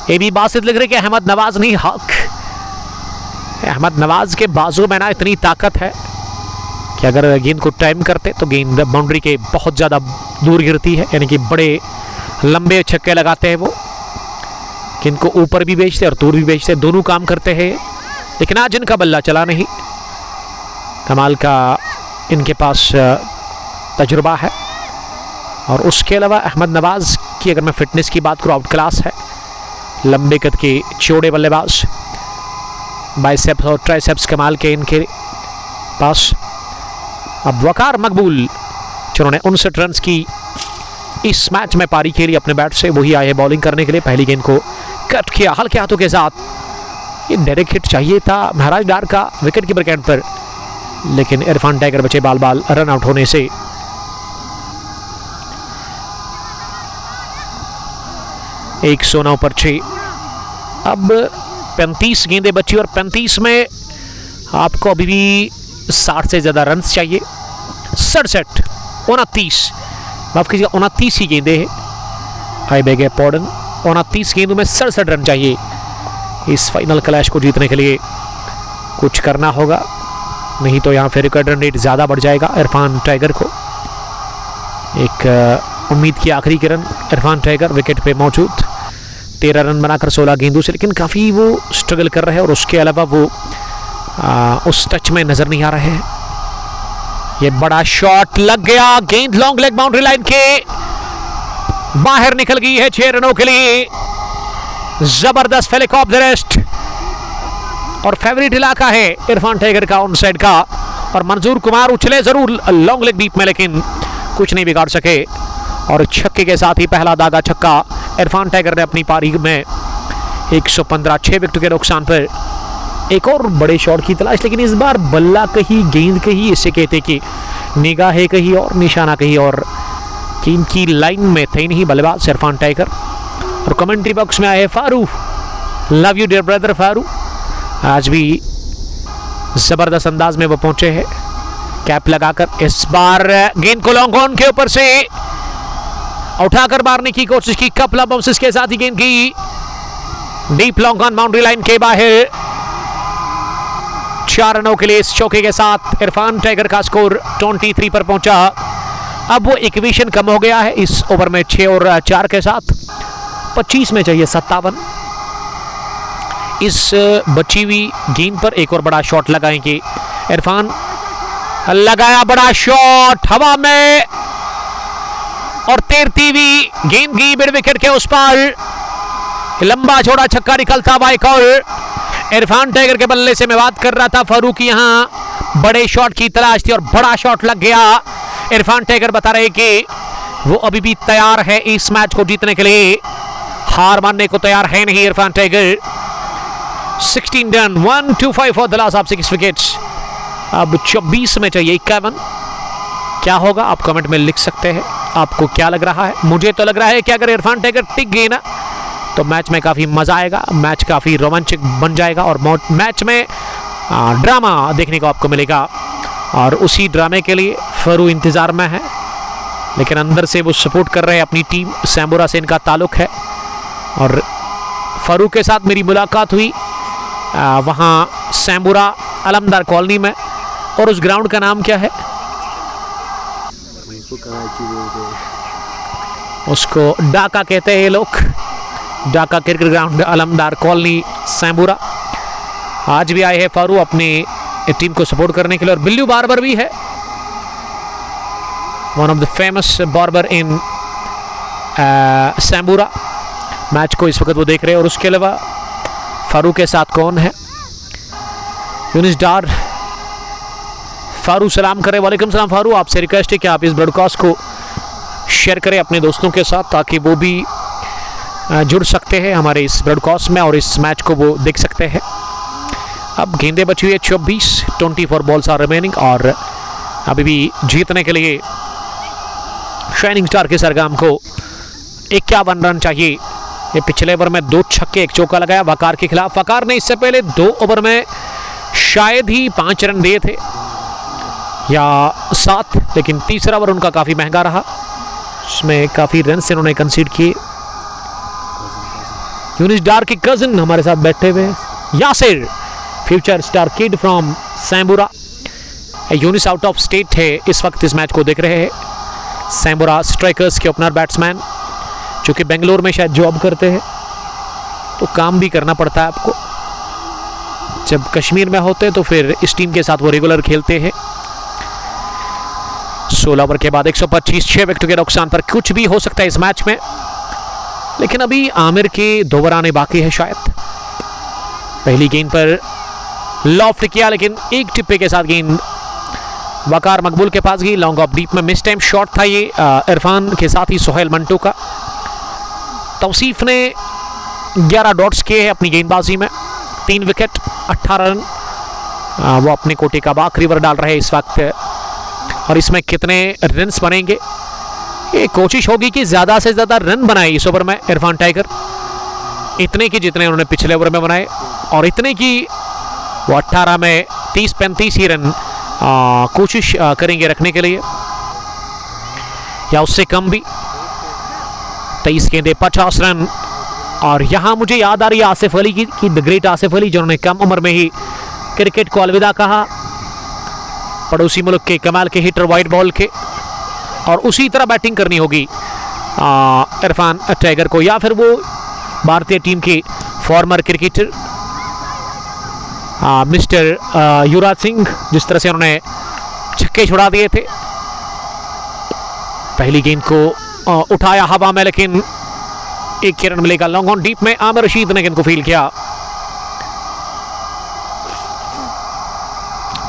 S1: ये भी बासित लग रही कि अहमद नवाज नहीं हक, अहमद नवाज के बाजू में ना इतनी ताकत है कि अगर गेंद को टाइम करते तो गेंद बाउंड्री के बहुत ज़्यादा दूर गिरती है, यानी कि बड़े लंबे छक्के लगाते हैं वो, गेंद को ऊपर भी भेजते और दूर भी भेजते, दोनों काम करते हैं। लेकिन आज इनका बल्ला चला नहीं, कमाल का इनके पास तजुर्बा है। और उसके अलावा अहमद नवाज की अगर मैं फिटनेस की बात करूँ, आउट क्लास है, लंबे कद के चौड़े बल्लेबाज, बाइसेप्स और ट्राइसेप्स कमाल के इनके पास। अब वकार मकबूल जिन्होंने 59 रन की इस मैच में पारी खेली अपने बैट से, वही आए बॉलिंग करने के लिए। पहली गेंद को कट किया हल्के हाथों के साथ, ये डायरेक्ट हिट चाहिए था महाराज डार का विकेट कीपर के एंड पर, लेकिन इरफान टाइगर बचे बाल रन आउट होने से। एक 109 पर 6। अब 35 गेंदें बची और 35 में आपको अभी भी 60 से ज़्यादा रन चाहिए। 67 29 माफ कीजिएगा 29 ही गेंदें हैं, आई बेग पॉर्डन, 29 गेंदों में 67 रन चाहिए। इस फाइनल क्लैश को जीतने के लिए कुछ करना होगा, नहीं तो यहाँ फिर रिकॉर्ड रन रेट ज़्यादा बढ़ जाएगा इरफान टाइगर को। एक उम्मीद की आखिरी किरण इरफान टाइगर विकेट पे मौजूद, 13 रन बनाकर 16 गेंदों से, लेकिन काफ़ी वो स्ट्रगल कर रहे हैं और उसके अलावा वो उस टच में नज़र नहीं आ रहे हैं। ये बड़ा शॉट लग गया, गेंद लॉन्ग लेग बाउंड्री लाइन के बाहर निकल गई है 6 रनों के लिए। जबरदस्त फेलिक ऑफ द रेस्ट, और फेवरेट इलाका है इरफान टाइगर का ऑन साइड का, और मंजूर कुमार उछले जरूर लॉन्ग लेग डीप में, लेकिन कुछ नहीं बिगाड़ सके। और छक्के के साथ ही पहला दागा छक्का इरफान टाइगर ने अपनी पारी में 115, 6 विकेट के नुकसान पर। एक और बड़े शॉट की तलाश, लेकिन इस बार बल्ला कहीं गेंद कहीं, इसे कहते कि निगाहें कहीं और निशाना कहीं और, गेंद की लाइन में थे नहीं बल्लेबाज इरफान टाइगर। और कमेंट्री बॉक्स में आए फारू, लव यू डियर ब्रदर फारू, आज भी जबरदस्त अंदाज में वो पहुंचे हैं कैप लगाकर। इस बार गेंद को लॉन्ग ऑन के ऊपर से उठाकर मारने की कोशिश की, कपल बाउंसेस के साथ ही गेंद की deep long on boundary line के बाहर। 4 रनों के लिए इस चौके के साथ इरफान टाइगर का स्कोर 23 पर पहुंचा। अब वो एक विकेट कम हो गया है इस ओवर में 6 और 4 के साथ। 25 में चाहिए 57। इस बची हुई गेंद पर एक और बड़ा शॉट लगाएंगे इरफान। लगाया बड़ा शॉट हवा में और तैरती हुई गेंद की मिड विकेट के उस पार लंबा छोड़ा छक्का निकलता हुआ एक और। इरफान टाइगर के बल्ले से मैं बात कर रहा था, फारूक यहां बड़े शॉट की तलाश थी और बड़ा शॉट लग गया। इरफान टाइगर बता रहे कि वो अभी भी तैयार है इस मैच को जीतने के लिए, हार मानने को तैयार है नहीं Irfan tiger. 16 done, 1-2-5 for the last of 6 wickets. अब 24 में चाहिए 51। क्या होगा आप कमेंट में लिख सकते हैं, आपको क्या लग रहा है? मुझे तो लग रहा है कि अगर इरफान टाइगर टिक गए ना तो मैच में काफ़ी मज़ा आएगा, मैच काफ़ी रोमांचक बन जाएगा और मैच में ड्रामा देखने को आपको मिलेगा। और उसी ड्रामे के लिए फरू इंतज़ार में है, लेकिन अंदर से वो सपोर्ट कर रहे हैं अपनी टीम। सैम्बुरा से इनका ताल्लुक़ है और फरू के साथ मेरी मुलाकात हुई वहाँ सैम्बुरा अलमदार कॉलोनी में। और उस ग्राउंड का नाम क्या है? उसको डाका कहते हैं ये लोग, डाका क्रिकेट ग्राउंड अलमदार कॉलोनी सैम्बुरा। आज भी आए हैं फारू अपनी टीम को सपोर्ट करने के लिए। और बिल्लू बार्बर भी है, one of the famous barber in Sambura. Match को इस वक्त वो देख रहे हैं। और उसके अलावा फारू के साथ कौन है? यूनिस डार। फारू सलाम करें। वालेकुम सलाम फारू, आपसे रिक्वेस्ट है कि आप इस ब्रॉडकास्ट को शेयर करें अपने दोस्तों के साथ ताकि वो भी जुड़ सकते हैं हमारे इस ब्रॉडकास्ट में और इस मैच को वो देख सकते हैं। अब गेंदें बची हुई है 24, 24 बॉल्स आर रिमेनिंग और अभी भी जीतने के लिए शाइनिंग स्टार के सरगम को 51 रन चाहिए। ये पिछले ओवर में 2 छक्के 1 चौका लगाया वकार के खिलाफ। वकार ने इससे पहले 2 ओवर में शायद ही 5 रन दिए थे या 7, लेकिन तीसरा ओवर उनका काफ़ी महंगा रहा, उसमें काफ़ी रन से उन्होंने कंसीड किए। यूनिस डार की कजिन हमारे साथ बैठे हुए Yasir, future star kid from Sambura. Younis out of state है इस वक्त, इस मैच को देख रहे हैं। सैम्बुरा स्ट्राइकर्स के ओपनर बैट्समैन जो कि बेंगलोर में शायद जॉब करते हैं, तो काम भी करना पड़ता है आपको। जब कश्मीर में होते तो फिर इस टीम के साथ वो रेगुलर खेलते हैं। 16 ओवर के बाद 125, 6 विकेट के नुकसान पर कुछ भी हो सकता है इस मैच में, लेकिन अभी आमिर के 2 ओवर आने बाकी है शायद। पहली गेंद पर लॉफ्ट किया लेकिन एक टिप्पे के साथ गेंद वकार मकबूल के पास गई। लॉन्ग ऑफ डीप में मिस टाइम शॉट था ये इरफान के साथ ही सोहेल मंटू का। तौसीफ ने 11 डॉट्स किए हैं अपनी गेंदबाजी में, 3 विकेट 18 रन। वो अपने कोटे का बाखरी ओवर डाल रहे हैं इस वक्त और इसमें कितने रन्स बनेंगे, ये कोशिश होगी कि ज़्यादा से ज़्यादा रन बनाए इस ओवर में इरफान टाइगर, इतने की जितने उन्होंने पिछले ओवर में बनाए और इतने की वो 18 में 30-35 ही रन कोशिश करेंगे रखने के लिए या उससे कम भी। 23 गेंदे 50 रन। और यहाँ मुझे याद आ रही है आसिफ अली की द ग्रेट आसिफ अली, जिन्होंने कम उम्र में ही क्रिकेट को अलविदा कहा, पड़ोसी मुल्क के कमाल के हिटर वाइट बॉल के। और उसी तरह बैटिंग करनी होगी इरफान टाइगर को, या फिर वो भारतीय टीम के farmer cricketer mister Yuvraj Singh, जिस तरह से उन्होंने छक्के छुड़ा दिए थे। पहली गेंद को उठाया हवा में लेकिन 1 रन मिलेगा लॉन्ग ऑन डीप में। आमिर रशीद ने गेंद को फील किया।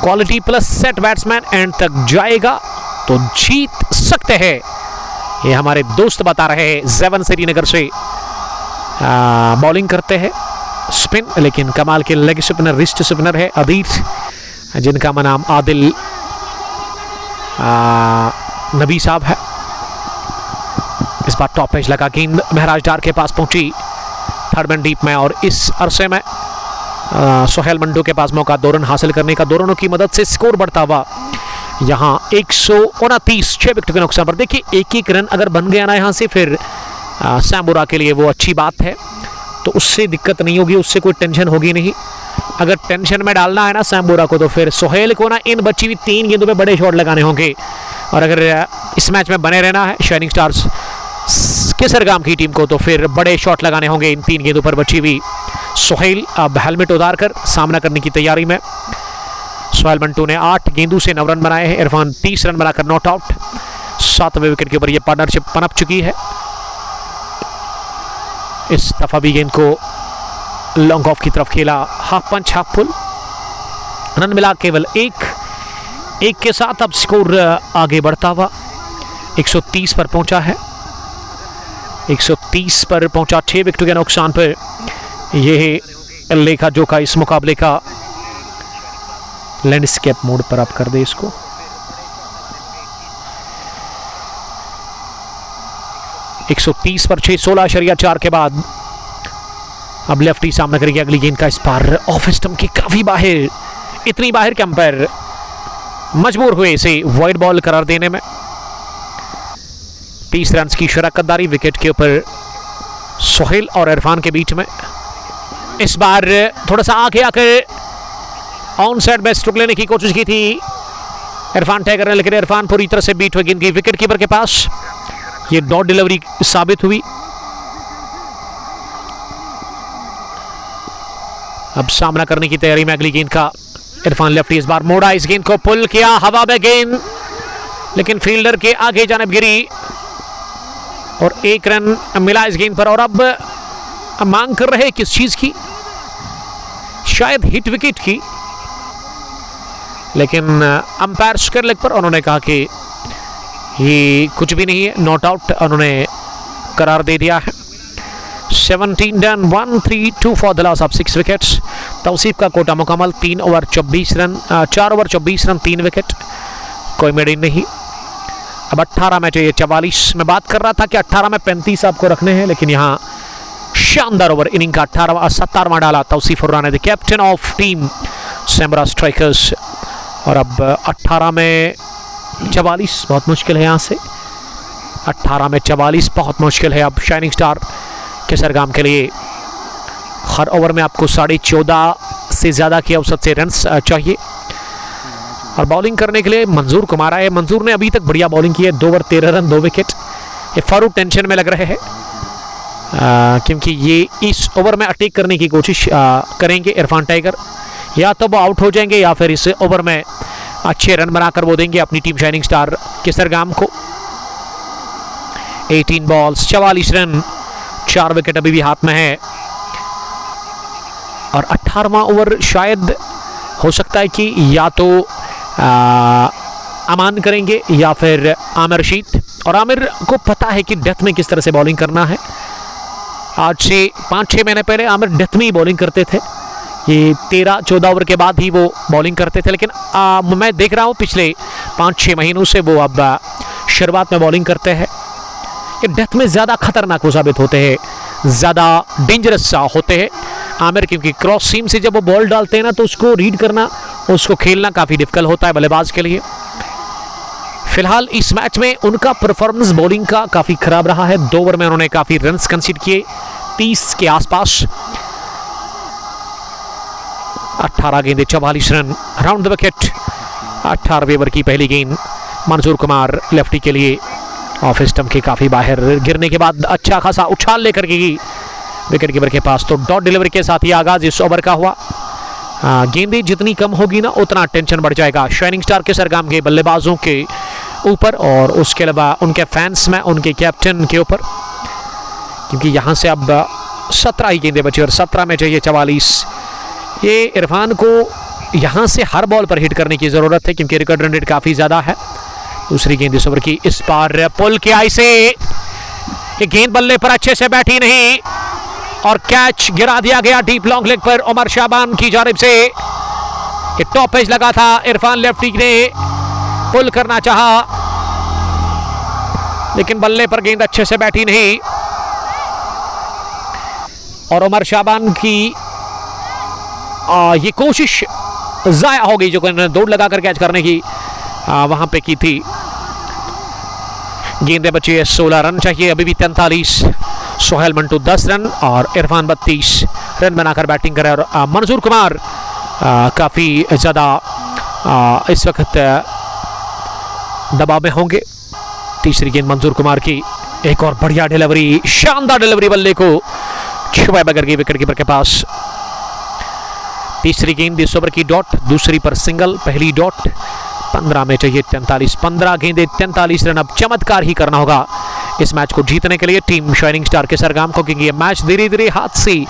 S1: Quality plus set batsman and तक जाएगा तो जीत सकते हैं, ये हमारे दोस्त बता रहे हैं। जेवन श्रीनगर से बॉलिंग करते हैं स्पिन, लेकिन कमाल के लेग स्पिनर रिस्ट स्पिनर है अदीर, जिनका नाम आदिल नबी साहब है। इस बार टॉप पेज लगा गेंद महराज डार के पास पहुंची 3rd मैन डीप में और इस अरसे में सोहेल मंटू के पास मौका 2 रन हासिल करने का। 2 रनों की मदद से स्कोर बढ़ता हुआ यहाँ 129, 6 विकेट के नुकसान पर। देखिए 1-1 रन अगर बन गया ना यहाँ से, फिर सैम्बुरा के लिए वो अच्छी बात है, तो उससे दिक्कत नहीं होगी, उससे कोई टेंशन होगी नहीं। अगर टेंशन में डालना है ना सैम्बुरा को, तो फिर सोहेल को ना इन बची हुई 3 गेंदों पे बड़े शॉट लगाने होंगे। और अगर इस मैच में बने रहना है शाइनिंग स्टार्स केसरगाम की टीम को तो फिर बड़े शॉट लगाने होंगे इन 3 गेंदों पर बची हुई। सोहेल अब हेलमेट उतार कर सामना करने की तैयारी में। सोहेल मंटू ने 8 गेंदों से 9 रन बनाए हैं। इरफान 30 रन बनाकर नॉट आउट। 7वें विकेट के ऊपर यह पार्टनरशिप पनप चुकी है। इस दफा भी गेंद को लॉन्ग ऑफ की तरफ खेला, हाफ पंच हाफ पुल। रन मिला केवल 1 के साथ अब स्कोर आगे बढ़ता हुआ 130 पर पहुंचा है। 130 पर पहुंचा 6 विकेटों के नुकसान पर। यह लेखा जोखा इस मुकाबले का। लैंडस्केप मोड पर आप कर दे इसको। एक 130 पर 6, 16.4 के बाद अब लेफ्टी सामना करेगी अगली गेंद का। इस बार ऑफ स्टंप के काफी बाहर, इतनी बाहर के अंपायर मजबूर हुए इसे वाइड बॉल करार देने में। 30 रन की शराकतदारी विकेट के ऊपर सोहेल और इरफान के बीच में। इस बार थोड़ा सा आगे आकर ऑन साइड में स्ट्रोक लेने की कोशिश की थी इरफान टाइगर ने, लेकिन इरफान पूरी तरह से बीट हुई गेंद की विकेट कीपर के पास। ये डॉट डिलीवरी साबित हुई। अब सामना करने की तैयारी में अगली गेंद का। इरफान लेफ्टी इस बार मोड़ा, इस गेंद को पुल किया, हवा में गेंद लेकिन फील्डर के आगे जानिब गिरी और 1 रन मिला इस गेंद पर। और अब मांग कर रहे किस चीज की, शायद हिट विकेट की, लेकिन अंपायर स्क्वायर लेग पर उन्होंने कहा कि ये कुछ भी नहीं है, नॉट आउट उन्होंने करार दे दिया है। 17 done, 1-3-2 for the loss of 6 wickets. Tauseef का कोटा मुकम्मल। 3 over 24 run, 4 over 24 run, 3 wicket, कोई मेडिन नहीं। अब 18 में चाहिए 44। मैं बात कर रहा था कि 18 में 35 आपको रखने हैं, लेकिन यहाँ शानदार ओवर इनिंग का 17वां डाला Tausif Urrani, the captain of team Semra strikers. और अब 18 में 44 बहुत मुश्किल है। यहाँ से 18 में 44 बहुत मुश्किल है अब शाइनिंग स्टार केसरगाम के लिए। हर ओवर में आपको 14.5 से ज़्यादा की औसत से रन्स चाहिए। और बॉलिंग करने के लिए मंजूर कुमार आए। मंजूर ने अभी तक बढ़िया बॉलिंग की है, 2 ओवर 13 रन, 2 विकेट। ये फारूक टेंशन में लग रहे हैं क्योंकि ये इस ओवर में अटैक करने की कोशिश करेंगे इरफान टाइगर। या तो वो आउट हो जाएंगे या फिर इस ओवर में अच्छे रन बनाकर वो देंगे अपनी टीम शाइनिंग स्टार केसरगाम को। 18 बॉल्स 44 रन, 4 विकेट अभी भी हाथ में है। और 18वां ओवर शायद हो सकता है कि या तो अमान करेंगे या फिर आमिर रशीद। और आमिर को पता है कि डेथ में किस तरह से बॉलिंग करना है। आज से 5-6 महीने पहले आमिर डेथ में ही बॉलिंग करते थे। ये 13-14 ओवर के बाद ही वो बॉलिंग करते थे, लेकिन मैं देख रहा हूँ पिछले 5-6 महीनों से वो अब शुरुआत में बॉलिंग करते हैं। ये डेथ में ज़्यादा खतरनाक वो साबित होते हैं, ज़्यादा डेंजरस होते हैं आमिर, क्योंकि क्रॉस सीम से जब वो बॉल डालते हैं ना तो उसको रीड करना, उसको खेलना काफ़ी डिफिकल्ट होता है बल्लेबाज के लिए। फिलहाल इस मैच में उनका परफॉर्मेंस बॉलिंग का काफ़ी खराब रहा है। 2 ओवर में उन्होंने काफ़ी रन्स कंसीड किए, 30 के आसपास। 18 गेंदे 44 रन, राउंड द विकेट। 18वें ओवर की पहली गेंद मंजूर कुमार लेफ्टी के लिए ऑफ स्टंप के काफ़ी बाहर गिरने के बाद अच्छा खासा उछाल लेकर गई विकेट कीपर के पास। तो डॉट डिलीवरी के साथ ही आगाज इस ओवर का हुआ। गेंदें जितनी कम होगी ना उतना टेंशन बढ़ जाएगा शाइनिंग स्टार केसरगाम के बल्लेबाजों के ऊपर और उसके अलावा उनके फैंस में, उनके कैप्टन के ऊपर, क्योंकि यहाँ से अब 17 ही गेंदें बची और 17 में चाहिए 44। ये इरफान को यहाँ से हर बॉल पर हिट करने की ज़रूरत है क्योंकि रिकॉर्ड रन रेट काफ़ी ज़्यादा है। दूसरी गेंद इस ओवर की, इस बार पुल के आई से ये गेंद बल्ले पर अच्छे से बैठी नहीं और कैच गिरा दिया गया डीप लॉन्ग लेग पर उमर शाबान की जानिब से। ये टॉप एज लगा था, इरफान लेफ्टी ने पुल करना चाहा लेकिन बल्ले पर गेंद अच्छे से बैठी नहीं और उमर शाबान की ये कोशिश ज़ाया हो गई जो उन्होंने दौड़ लगाकर कैच करने की वहां पे की थी। गेंदे बची है 16 रन चाहिए अभी भी 43। सोहेल मंटू 10 रन और इरफान 32 रन बनाकर बैटिंग करे और मंजूर कुमार काफ़ी ज़्यादा इस वक्त दबाव में होंगे। तीसरी गेंद मंजूर कुमार की, एक और बढ़िया डिलीवरी, शानदार डिलीवरी बल्ले को छुए बगैर गई विकेट कीपर के पास। तीसरी गेंद इस ओवर की डॉट, दूसरी पर सिंगल, पहली डॉट। 15 में चाहिए 43, 15 गेंदे 43 रन। अब चमत्कार ही करना होगा इस मैच को जीतने के लिए टीम शाइनिंग स्टार के सरगाम को, क्योंकि ये मैच धीरे धीरे हाथ से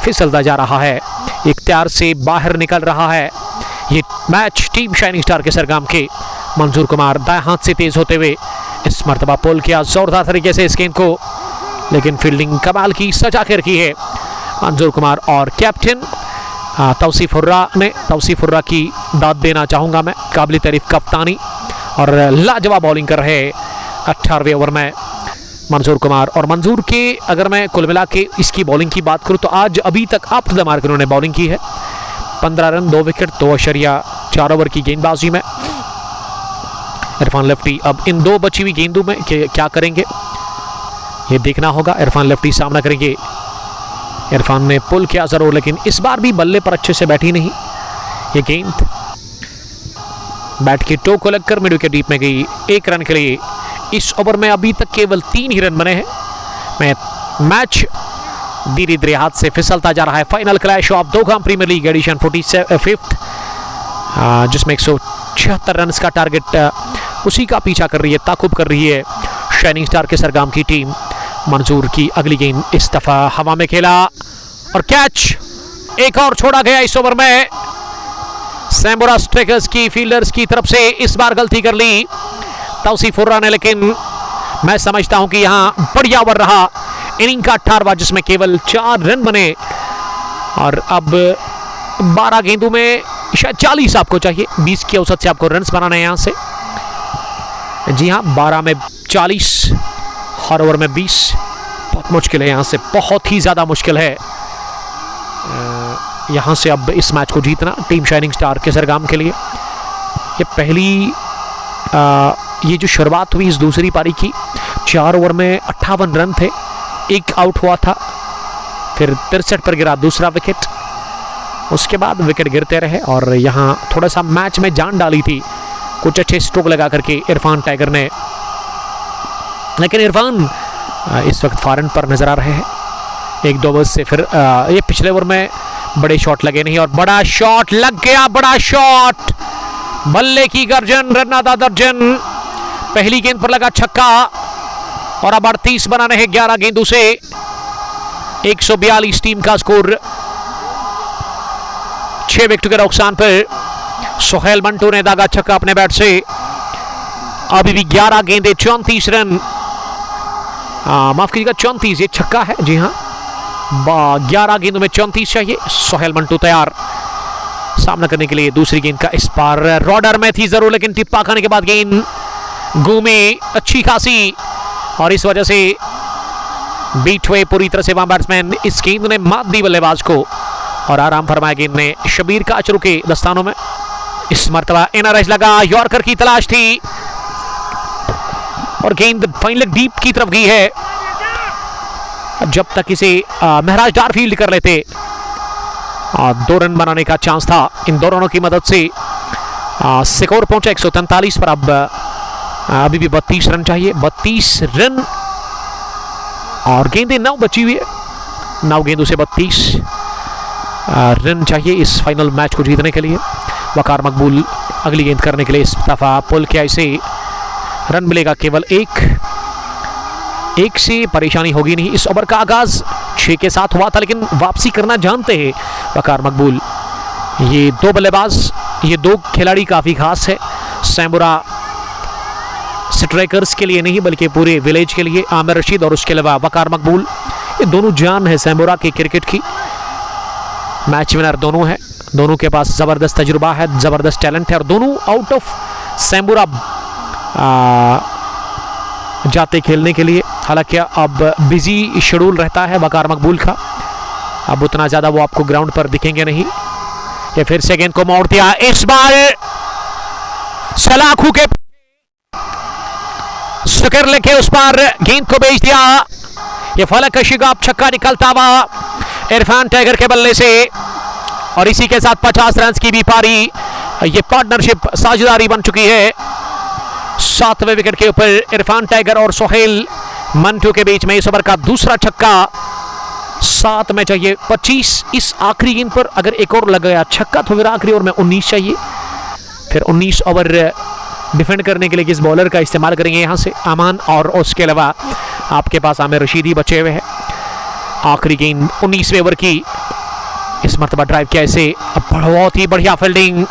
S1: फिसलता जा रहा है, इख्तियार से बाहर निकल रहा है। ये मैच टीम शाइनिंग स्टार के सरगाम के। मंजूर कुमार दाएं हाथ से तेज होते हुए इस मर्तबा पुल किया जोरदार तरीके से इस गेंद को, लेकिन फील्डिंग कमाल की सजा कर की है मंजूर कुमार। और कैप्टन तौसीफ हुर्रा की दाद देना चाहूँगा मैं, काबिल तारीफ कप्तानी और लाजवाब बॉलिंग कर रहे 18वें ओवर में मंजूर कुमार। और मंजूर के अगर मैं कुल मिला के इसकी बॉलिंग की बात करूँ तो आज अभी तक अप द मार्क उन्होंने बॉलिंग की है। 15 रन, 2 विकेट, 2.4 ओवर की गेंदबाजी में। इरफान लेफ्टी अब इन 2 बची हुई गेंदों में क्या करेंगे ये देखना होगा। इरफान लेफ्टी सामना करेंगे। इरफान ने पुल किया जरूर, लेकिन इस बार भी बल्ले पर अच्छे से बैठी नहीं ये गेंद। बैट की टो को लगकर मिड विकेट डीप में गई 1 रन के लिए। इस ओवर में अभी तक केवल 3 ही रन बने हैं। मैच धीरे धीरे हाथ से फिसलता जा रहा है। Final clash of Dogam premier league edition 45th, जिसमें 176 रन का टारगेट उसी का पीछा कर रही है, ताकुब कर रही है शाइनिंग स्टार के सरगाम की टीम। मंजूर की अगली गेंद इस दफा हवा में खेला और कैच, एक और छोड़ा गया इस ओवर में। सैम्बोरा स्ट्राइकर्स की फील्डर्स की तरफ से इस बार गलती कर ली तौसीफ हुर्रा ने, लेकिन मैं समझता हूं कि यहां बढ़िया ओवर रहा। इनिंग का 18वां, जिसमें केवल 4 रन बने और अब 12 गेंदों में शायद 40 आपको चाहिए, 20 की औसत से आपको रन्स बनाना है यहां से। जी हाँ, 12 में 40, हर ओवर में 20, बहुत मुश्किल है, यहाँ से बहुत ही ज़्यादा मुश्किल है यहाँ से अब इस मैच को जीतना टीम शाइनिंग स्टार के सरगाम के लिए। ये पहली ये जो शुरुआत हुई इस दूसरी पारी की, 4 ओवर में 58 रन थे, 1 आउट हुआ था, फिर 63 पर गिरा दूसरा विकेट, उसके बाद विकेट गिरते रहे और यहाँ थोड़ा सा मैच में जान डाली थी कुछ अच्छे स्ट्रोक लगा करके इरफान टाइगर ने, लेकिन इरफान इस वक्त फॉरन पर नजर आ रहे हैं। 1-2 ओवर से फिर ये पिछले ओवर में बड़े शॉट लगे नहीं और बड़ा शॉट लग गया, बड़ा शॉट, बल्ले की गर्जन, रन्नादा दर्जन। पहली गेंद पर लगा छक्का और अब 38 बनाने हैं 11 गेंदों से। 142 टीम का स्कोर। 6 विकेट के नुकसान पर सोहेल मंटो ने दागा छक्का अपने बैट से। अभी भी 11 गेंदे 34 रन, माफ कीजिएगा 34, ये छक्का है, जी हाँ। 11 गेंदों में 34 चाहिए। सोहेल मंटो तैयार सामना करने के लिए। दूसरी गेंद का इस बार रॉडर में थी जरूर, लेकिन टिप्पा खाने के बाद गेंद घूमी अच्छी खासी और इस वजह से बीट हुए पूरी तरह से वहां बैट्समैन। इस गेंद ने मात दी बल्लेबाज को और आराम फरमाया गेंद ने शबीर का अचरू के दस्तानों में। इस मर्तबा इनर एज लगा, यॉर्कर की तलाश थी और गेंद फाइनल डीप की तरफ गई है। जब तक इसे महराज डार फील्ड कर लेते 2 रन बनाने का चांस था। इन 2 रनों की मदद से स्कोर पहुंचा 143 पर। अब अभी भी 32 रन चाहिए, 32 रन और गेंदें 9 बची हुई है। 9 गेंदों से 32 रन चाहिए इस फाइनल मैच को जीतने के लिए। वकार मकबूल अगली गेंद करने के लिए इस दफा पुल किया, इसे रन मिलेगा केवल 1 से परेशानी होगी नहीं। इस ओवर का आगाज 6 के साथ हुआ था, लेकिन वापसी करना जानते हैं वकार मकबूल। ये 2 बल्लेबाज, ये 2 खिलाड़ी काफ़ी खास है सैम्बोरा स्ट्राइकर्स के लिए नहीं बल्कि पूरे विलेज के लिए। आमिर रशीद और उसके अलावा वकार मकबूल, ये दोनों जान है सैम्बोरा के क्रिकेट की। मैच विनर दोनों है, दोनों के पास ज़बरदस्त तजुर्बा है, ज़बरदस्त टैलेंट है और दोनों आउट ऑफ सैम्बोरा जाते खेलने के लिए। हालांकि अब बिजी शेड्यूल रहता है वकार मकबूल का, अब उतना ज़्यादा वो आपको ग्राउंड पर दिखेंगे नहीं। ये फिर से गेंद को मोड़ दिया, इस बार सलाखू के सुकर लेके उस पर गेंद को भेज दिया। ये फलक शिगाब छक्का निकलता हुआ इरफान टाइगर के बल्ले से और इसी के साथ 50 रन की भी पारी। ये पार्टनरशिप साझेदारी बन चुकी है 7वें विकेट के ऊपर इरफान टाइगर और सोहेल मंटू के बीच में इस ओवर का दूसरा छक्का। 7 में चाहिए 25। इस आखिरी गेंद पर अगर एक और लग गया छक्का तो फिर आखिरी ओवर में 19 चाहिए। फिर 19 ओवर डिफेंड करने के लिए किस बॉलर का इस्तेमाल करेंगे यहाँ से? अमान, और उसके अलावा आपके पास आमिर रशीदी बचे हुए हैं। आखिरी गेंद 19वें ओवर की। इस मरतबा ड्राइव कैसे, बहुत ही बढ़िया फील्डिंग,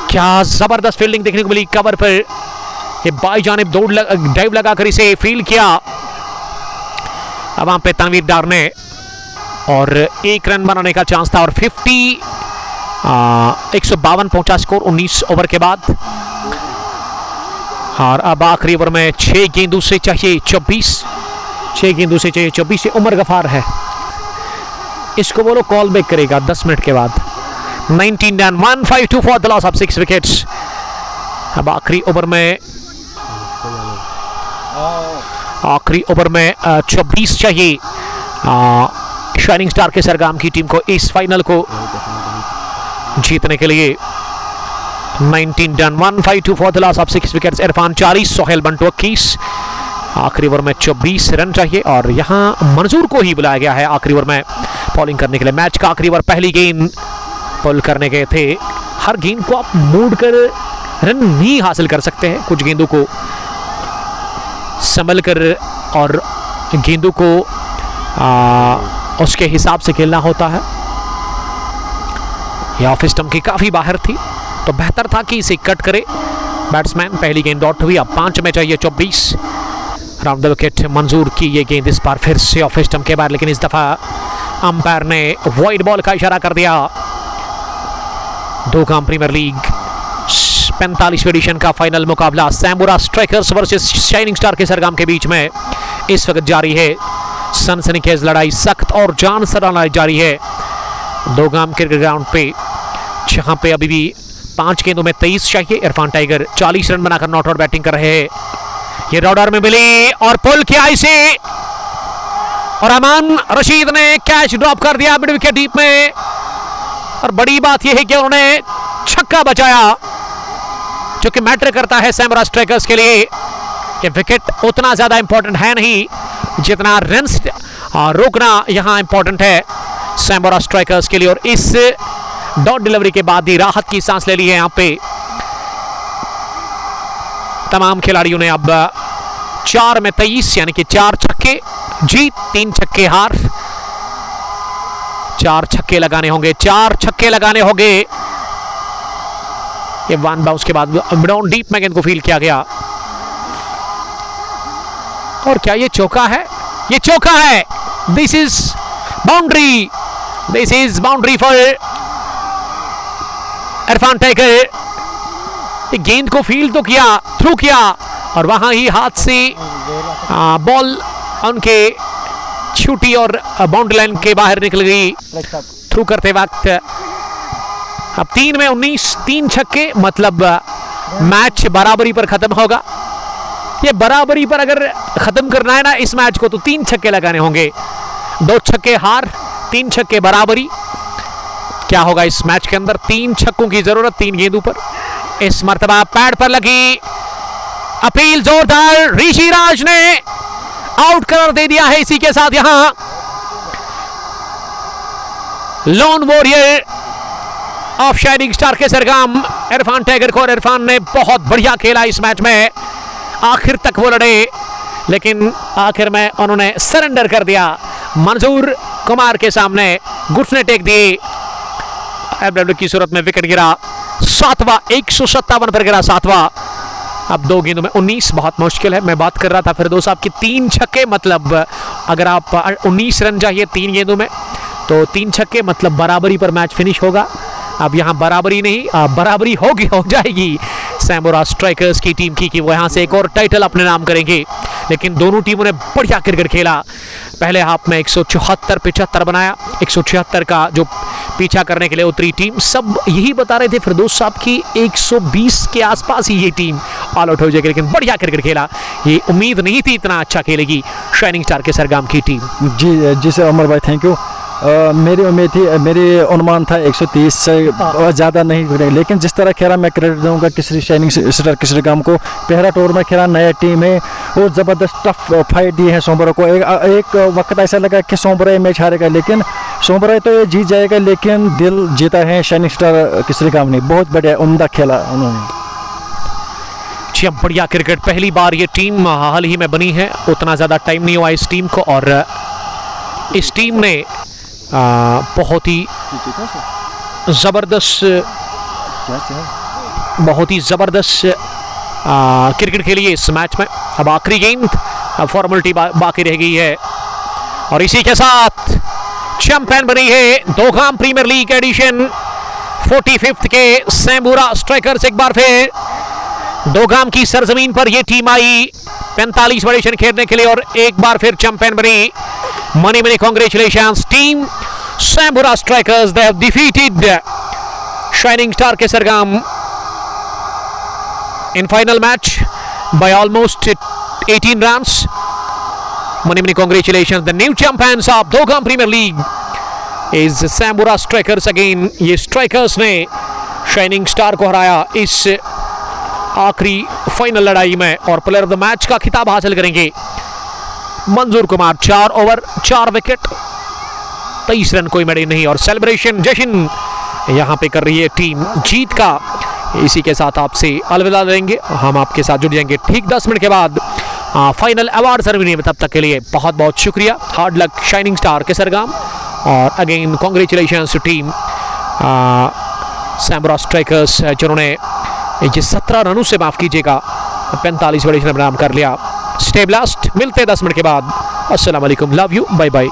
S1: क्या जबरदस्त फील्डिंग देखने को मिली कवर पर। ये बाई जानिब ड्राइव लगाकर इसे फील्ड किया अब वहां पे तनवीर डार ने, और 1 रन बनाने का चांस था। और 152 पहुंचा स्कोर 19 ओवर के बाद। और अब आखिरी ओवर में 6 गेंदों से चाहिए 24। 6 गेंदों से चाहिए 24। उमर गफार है, इसको बोलो कॉल बैक करेगा 10 मिनट के बाद। 19 run, 152 for the loss of 6 wickets. अब आखिरी ओवर में 24 चाहिए शाइनिंग स्टार के सरगाम की टीम को इस फाइनल को जीतने के लिए। 19 run, 152 for the loss of 6 wickets. Irfan 40, Sohail Bantu 21। आखिरी ओवर में 24 रन चाहिए और यहाँ मंजूर को ही बुलाया गया है आखिरी ओवर में बॉलिंग करने के लिए। मैच का आखिरी ओवर, पहली गेंद पुल करने गए थे। हर गेंद को आप मोड़ कर रन नहीं हासिल कर सकते हैं, कुछ गेंदों को संभल कर और गेंदों को उसके हिसाब से खेलना होता है। यह ऑफ स्टंप की काफी बाहर थी तो बेहतर था कि इसे कट करे बैट्समैन। पहली गेंद डॉट हुई, अब 5 में चाहिए 24। राउंड द विकेट मंजूर की ये गेंद इस बार फिर से ऑफ स्टंप के बाहर, लेकिन इस दफा अंपायर ने वाइड बॉल का इशारा कर दिया। दो गाम प्रीमियर लीग 45वीं एडिशन का फाइनल मुकाबला सैमुरा स्ट्राइकर्स वर्सेस शाइनिंग स्टार के सरगाम के बीच में इस वक्त जारी है। सनसनीखेज लड़ाई, सख्त और जान से लड़ाई जारी है दो गाम क्रिकेट ग्राउंड पे, जहां पे अभी भी 5 गेंदों में 23 चाहिए। इरफान टाइगर 40 रन बनाकर नॉट आउट बैटिंग कर रहे हैं। ये रॉडर में मिली और पुल किया इसे, और अमान रशीद ने कैच ड्रॉप कर दिया मिड विकेट डीप में। और बड़ी बात यह है कि उन्होंने छक्का बचाया, जो कि मैटर करता है सैमुरा स्ट्राइकर्स के लिए। कि विकेट उतना ज्यादा इंपॉर्टेंट है नहीं जितना रन्स रोकना यहां इंपॉर्टेंट है सैमुरा स्ट्राइकर्स के लिए। और इस डॉट डिलीवरी के बाद ही राहत की सांस ले ली है यहां पे तमाम खिलाड़ियों ने। अब 4 में 23 यानी कि 4 छक्के जीत, 3 छक्के हार। 4 छक्के लगाने होंगे, 4 छक्के लगाने होंगे। ये वन बाउंस के बाद डाउन डीप में गेंद को फील्ड किया गया। और क्या ये चौका है? ये चौका है। This is boundary, this is boundary for Irfan tiger. गेंद को फील्ड तो किया, थ्रू किया, और वहां ही हाथ से बॉल उनके छूटी और बाउंड्री लाइन के बाहर निकल गई थ्रू करते वक्त। अब 3 में 19, 3 छक्के, मतलब मैच बराबरी पर खत्म होगा। ये बराबरी पर अगर खत्म करना है ना इस मैच को, तो 3 छक्के लगाने होंगे। 2 छक्के हार, 3 छक्के बराबरी। क्या होगा इस मैच के अंदर? 3 छक्कों की जरूरत 3 गेंदों पर। इस मर्तबा पैड पर लगी अपील जोरदार, ऋषि राज ने आउट करार दे दिया है। इसी के साथ यहां loan warrior of shining star के सरगाम इरफान टाइगर को, और इरफान ने बहुत बढ़िया खेला इस मैच में। आखिर तक वो लड़े, लेकिन आखिर में उन्होंने सरेंडर कर दिया। मंजूर कुमार के सामने घुटने टेक दिए। एफडब्ल्यू की सूरत में विकेट गिरा 7वां, 157 पर गिरा 7वां। अब 2 गेंदों में 19 बहुत मुश्किल है। मैं बात कर रहा था फिरदौस साहब की 3 छक्के, मतलब अगर आप 19 रन चाहिए 3 गेंदों में, तो 3 छक्के मतलब बराबरी पर मैच फिनिश होगा। अब यहाँ बराबरी नहीं, बराबरी होगी, हो जाएगी सैमुरा स्ट्राइकर्स की टीम की, कि वो यहाँ से एक और टाइटल अपने नाम करेंगे। लेकिन दोनों टीमों ने बढ़िया क्रिकेट खेला। पहले हाफ में 174-75 बनाया, 176 का जो पीछा करने के लिए उतरी टीम। सब यही बता रहे थे फिरदौस साहब की 120 के आसपास ही ये टीम ऑल आउट हो जाएगी, लेकिन बढ़िया क्रिकेट खेला। ये उम्मीद नहीं थी इतना अच्छा खेलेगी शाइनिंग स्टार के सरगाम की टीम।
S3: जी सर अमर भाई, थैंक यू। मेरी उम्मीद थी, मेरी अनुमान था 130 से ज़्यादा नहीं गिरे, लेकिन जिस तरह खेला मैं क्रेडिट दूंगा किसी शाइनिंग स्टार किसरिगाम को। पहला टूर में खेला, नया टीम है और ज़बरदस्त टफ फाइट दी है सोमवार को। एक वक्त ऐसा लगा कि सोमवार मैच हारेगा, लेकिन सोमवार तो ये जीत जाएगा, लेकिन दिल जीता है शाइनिंग स्टार किसरिगाम ने। बहुत बढ़िया उम्दा खेला उन्होंने।
S1: बढ़िया क्रिकेट। पहली बार ये टीम हाल ही में बनी है, उतना ज़्यादा टाइम नहीं हुआ इस टीम को, और इस टीम ने बहुत ही ज़बरदस्त क्रिकेट खेली है इस मैच में। अब आखिरी गेंद, फॉर्मेलिटी बाकी रह गई है, और इसी के साथ चैंपियन बनी है दोगाम प्रीमियर लीग एडिशन 45th के सैम्बुरा स्ट्राइकर्स। एक बार फिर दोगाम की सरजमीन पर यह टीम आई 45 एडिशन खेलने के लिए, और एक बार फिर चैंपियन बनी। Many many congratulations team Sambura strikers. They have defeated shining star Kisrigam in final match by almost 18 runs. Many many congratulations. The new champions of Dogan Premier League is Sambura Strikers again. ये strikers ने shining star को हराया इस आखिरी final लड़ाई में, और player of the match का खिताब हासिल करेंगे मंजूर कुमार। 4 ओवर 4 विकेट 23 रन, कोई मेडल नहीं, और सेलिब्रेशन जश्न यहाँ पे कर रही है टीम जीत का। इसी के साथ आपसे अलविदा लेंगे, हम आपके साथ जुड़ जाएंगे ठीक 10 मिनट के बाद फाइनल अवार्ड सेरेमनी में। तब तक के लिए बहुत बहुत शुक्रिया। Hard luck shining star Kisrigam, और again congratulations to team Sambura strikers, जिन्होंने ये 17 रनों से, माफ़ कीजिएगा, 45 बड़े नाम कर लिया। स्टे ब्लास्ट, मिलते 10 मिनट के बाद। अस्सलाम वालेकुम, लव यू, बाय बाय।